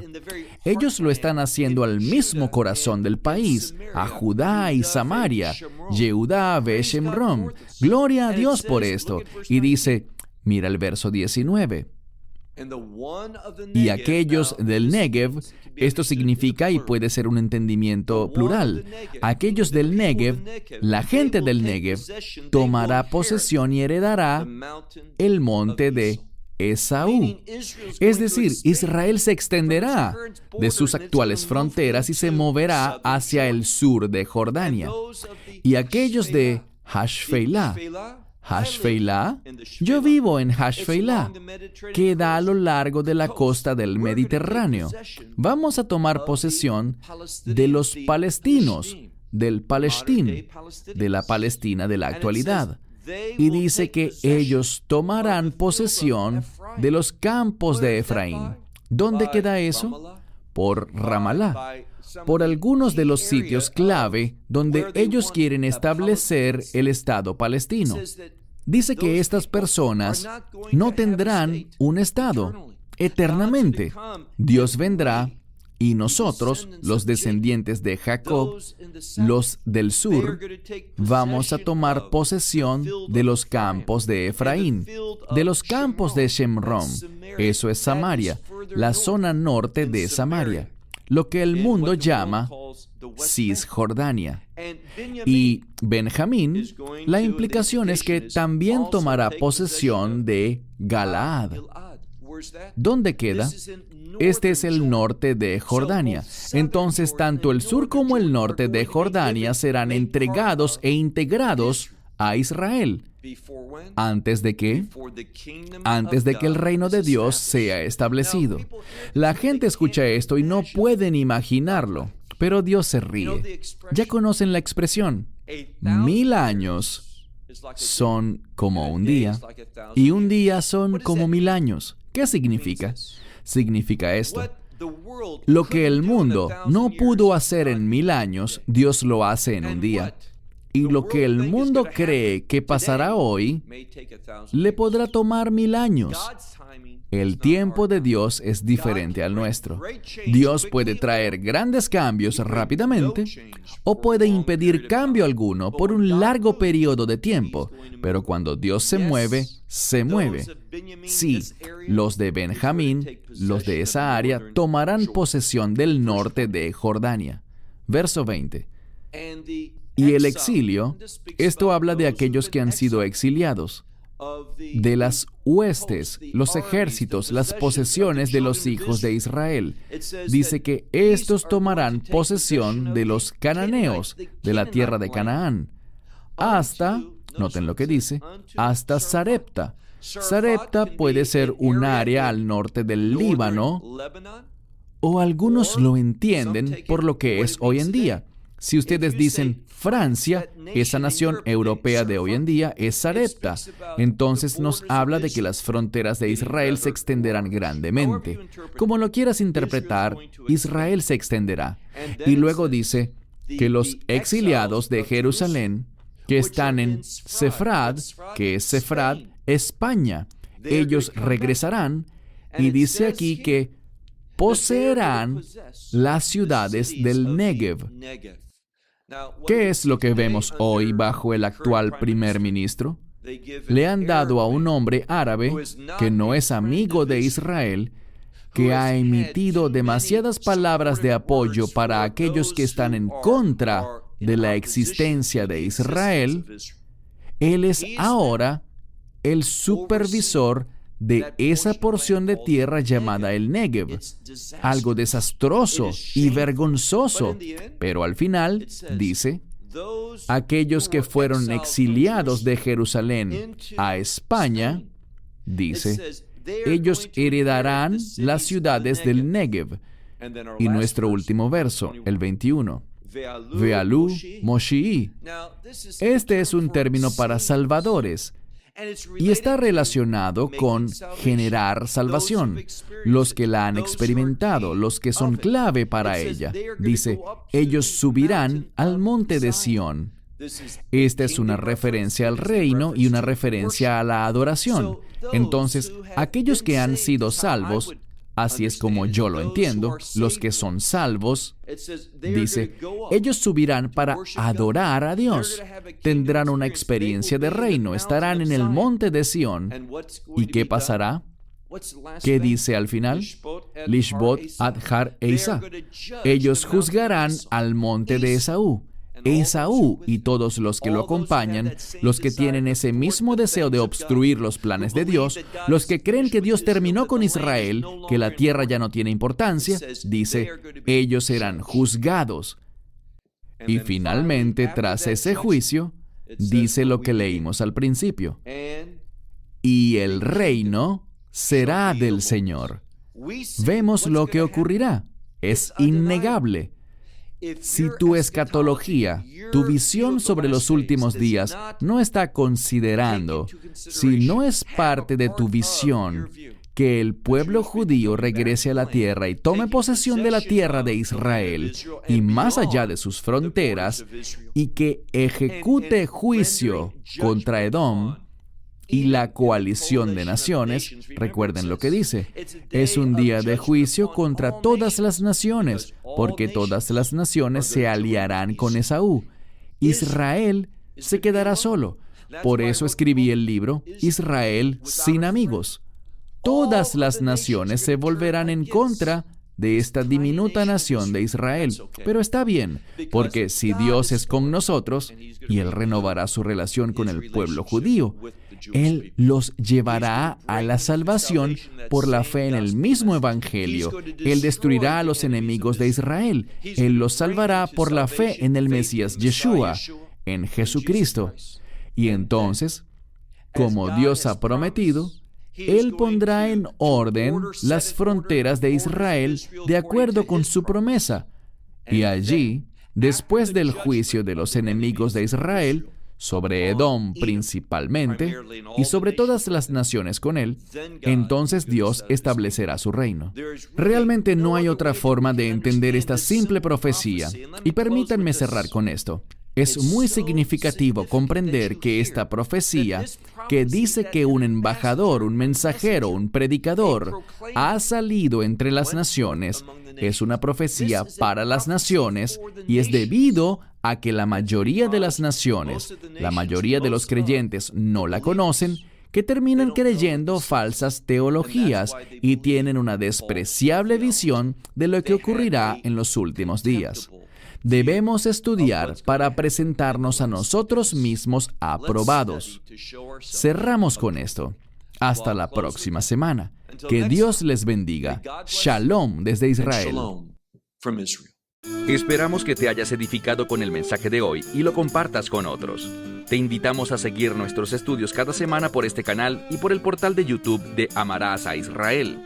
[SPEAKER 2] Ellos lo están haciendo al mismo corazón del país, a Judá y Samaria, Yehudá ve Shemrom. Gloria a Dios por esto. Y dice, mira el verso 19. Y aquellos del Negev, esto significa y puede ser un entendimiento plural. Aquellos del Negev, la gente del Negev, tomará posesión y heredará el monte de Esaú. Es decir, Israel se extenderá de sus actuales fronteras y se moverá hacia el sur de Jordania. Y aquellos de Hashfeilah, yo vivo en Hashfeilah, que da a lo largo de la costa del Mediterráneo. Vamos a tomar posesión de los palestinos, del Palestín, de la Palestina de la actualidad. Y dice que ellos tomarán posesión de los campos de Efraín. ¿Dónde queda eso? Por Ramalá, por algunos de los sitios clave donde ellos quieren establecer el Estado palestino. Dice que estas personas no tendrán un Estado eternamente. Dios vendrá y nosotros, los descendientes de Jacob, los del sur, vamos a tomar posesión de los campos de Efraín, de los campos de Shemrom. Eso es Samaria, la zona norte de Samaria, lo que el mundo llama Cisjordania. Y Benjamín, la implicación es que también tomará posesión de Galaad. ¿Dónde queda? Este es el norte de Jordania. Entonces, tanto el sur como el norte de Jordania serán entregados e integrados a Israel. ¿Antes de qué? Antes de que el reino de Dios sea establecido. La gente escucha esto y no pueden imaginarlo, pero Dios se ríe. Ya conocen la expresión. 1000 años son como un día, y un día son como 1000 años. ¿Qué significa? Significa esto. Lo que el mundo no pudo hacer en 1000 años, Dios lo hace en un día. Y lo que el mundo cree que pasará hoy, le podrá tomar 1000 años. El tiempo de Dios es diferente al nuestro. Dios puede traer grandes cambios rápidamente o puede impedir cambio alguno por un largo periodo de tiempo. Pero cuando Dios se mueve, se mueve. Sí, los de Benjamín, los de esa área, tomarán posesión del norte de Jordania. Verso 20. Y el exilio, esto habla de aquellos que han sido exiliados, de las huestes, los ejércitos, las posesiones de los hijos de Israel. Dice que estos tomarán posesión de los cananeos, de la tierra de Canaán, hasta, noten lo que dice, hasta Sarepta. Sarepta puede ser un área al norte del Líbano, o algunos lo entienden por lo que es hoy en día. Si ustedes dicen Francia, esa nación europea de hoy en día es Sarepta. Entonces nos habla de que las fronteras de Israel se extenderán grandemente. Como lo quieras interpretar, Israel se extenderá. Y luego dice que los exiliados de Jerusalén, que están en Sefrad, que es Sefrad, España, ellos regresarán, y dice aquí que poseerán las ciudades del Negev. ¿Qué es lo que vemos hoy bajo el actual primer ministro? Le han dado a un hombre árabe que no es amigo de Israel, que ha emitido demasiadas palabras de apoyo para aquellos que están en contra de la existencia de Israel. Él es ahora el supervisor de esa porción de tierra llamada el Negev. Algo desastroso y vergonzoso. Pero al final dice, aquellos que fueron exiliados de Jerusalén a España, dice, ellos heredarán las ciudades del Negev. Y nuestro último verso, el 21. Ve'alú Moshii. Este es un término para salvadores. Y está relacionado con generar salvación, los que la han experimentado, los que son clave para ella. Dice, ellos subirán al monte de Sión. Esta es una referencia al reino y una referencia a la adoración. Entonces, aquellos que han sido salvos, así es como yo lo entiendo, los que son salvos, dice, ellos subirán para adorar a Dios. Tendrán una experiencia de reino, estarán en el monte de Sión. ¿Y qué pasará? ¿Qué dice al final? Lishbot, Adhar e Isá. Ellos juzgarán al monte de Esaú. Esaú y todos los que lo acompañan, los que tienen ese mismo deseo de obstruir los planes de Dios, los que creen que Dios terminó con Israel, que la tierra ya no tiene importancia, dice, ellos serán juzgados. Y finalmente, tras ese juicio, dice lo que leímos al principio. Y el reino será del Señor. Vemos lo que ocurrirá. Es innegable. Si tu escatología, tu visión sobre los últimos días, no está considerando, si no es parte de tu visión, que el pueblo judío regrese a la tierra y tome posesión de la tierra de Israel y más allá de sus fronteras, y que ejecute juicio contra Edom y la coalición de naciones, recuerden lo que dice, es un día de juicio contra todas las naciones, porque todas las naciones se aliarán con Esaú. Israel se quedará solo. Por eso escribí el libro Israel sin amigos. Todas las naciones se volverán en contra de esta diminuta nación de Israel. Pero está bien, porque si Dios es con nosotros, y Él renovará su relación con el pueblo judío, Él los llevará a la salvación por la fe en el mismo Evangelio. Él destruirá a los enemigos de Israel. Él los salvará por la fe en el Mesías Yeshua, en Jesucristo. Y entonces, como Dios ha prometido, Él pondrá en orden las fronteras de Israel de acuerdo con su promesa. Y allí, después del juicio de los enemigos de Israel, sobre Edom principalmente, y sobre todas las naciones con él, entonces Dios establecerá su reino. Realmente no hay otra forma de entender esta simple profecía, y permítanme cerrar con esto. Es muy significativo comprender que esta profecía, que dice que un embajador, un mensajero, un predicador, ha salido entre las naciones, es una profecía para las naciones y es debido a que la mayoría de las naciones, la mayoría de los creyentes no la conocen, que terminan creyendo falsas teologías y tienen una despreciable visión de lo que ocurrirá en los últimos días. Debemos estudiar para presentarnos a nosotros mismos aprobados. Cerramos con esto. Hasta la próxima semana. Que Dios les bendiga. Shalom desde Israel.
[SPEAKER 1] Esperamos que te hayas edificado con el mensaje de hoy y lo compartas con otros. Te invitamos a seguir nuestros estudios cada semana por este canal y por el portal de YouTube de Amarás a Israel.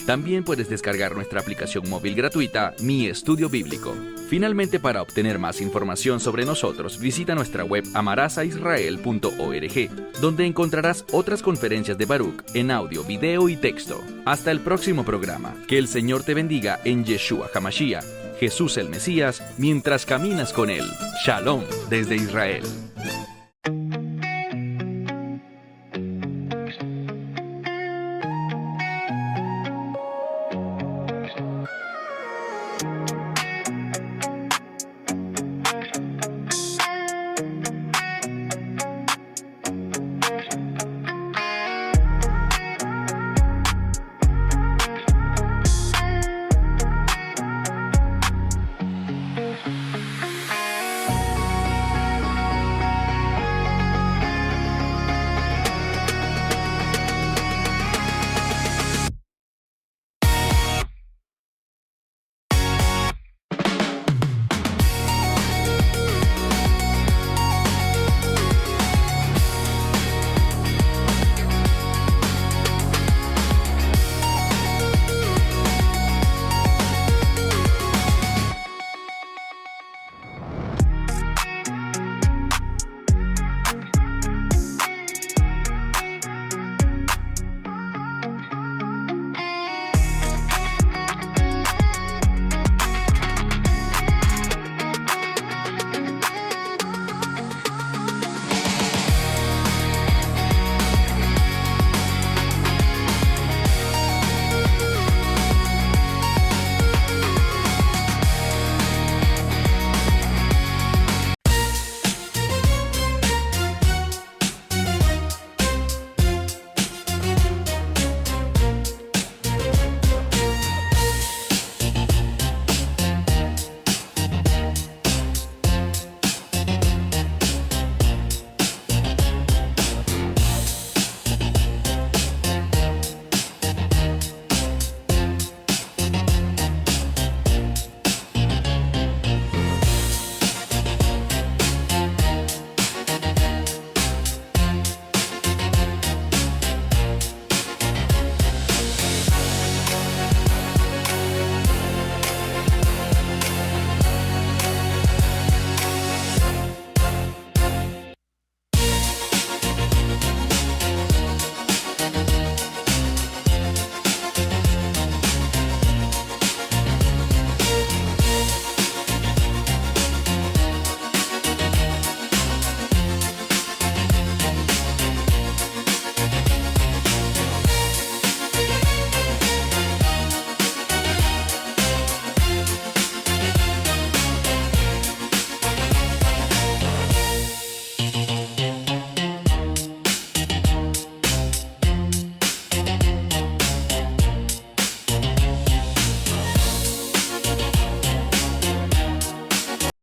[SPEAKER 1] También puedes descargar nuestra aplicación móvil gratuita, Mi Estudio Bíblico. Finalmente, para obtener más información sobre nosotros, visita nuestra web amarasaisrael.org, donde encontrarás otras conferencias de Baruch en audio, video y texto. Hasta el próximo programa. Que el Señor te bendiga en Yeshua HaMashiach, Jesús el Mesías, mientras caminas con Él. Shalom desde Israel.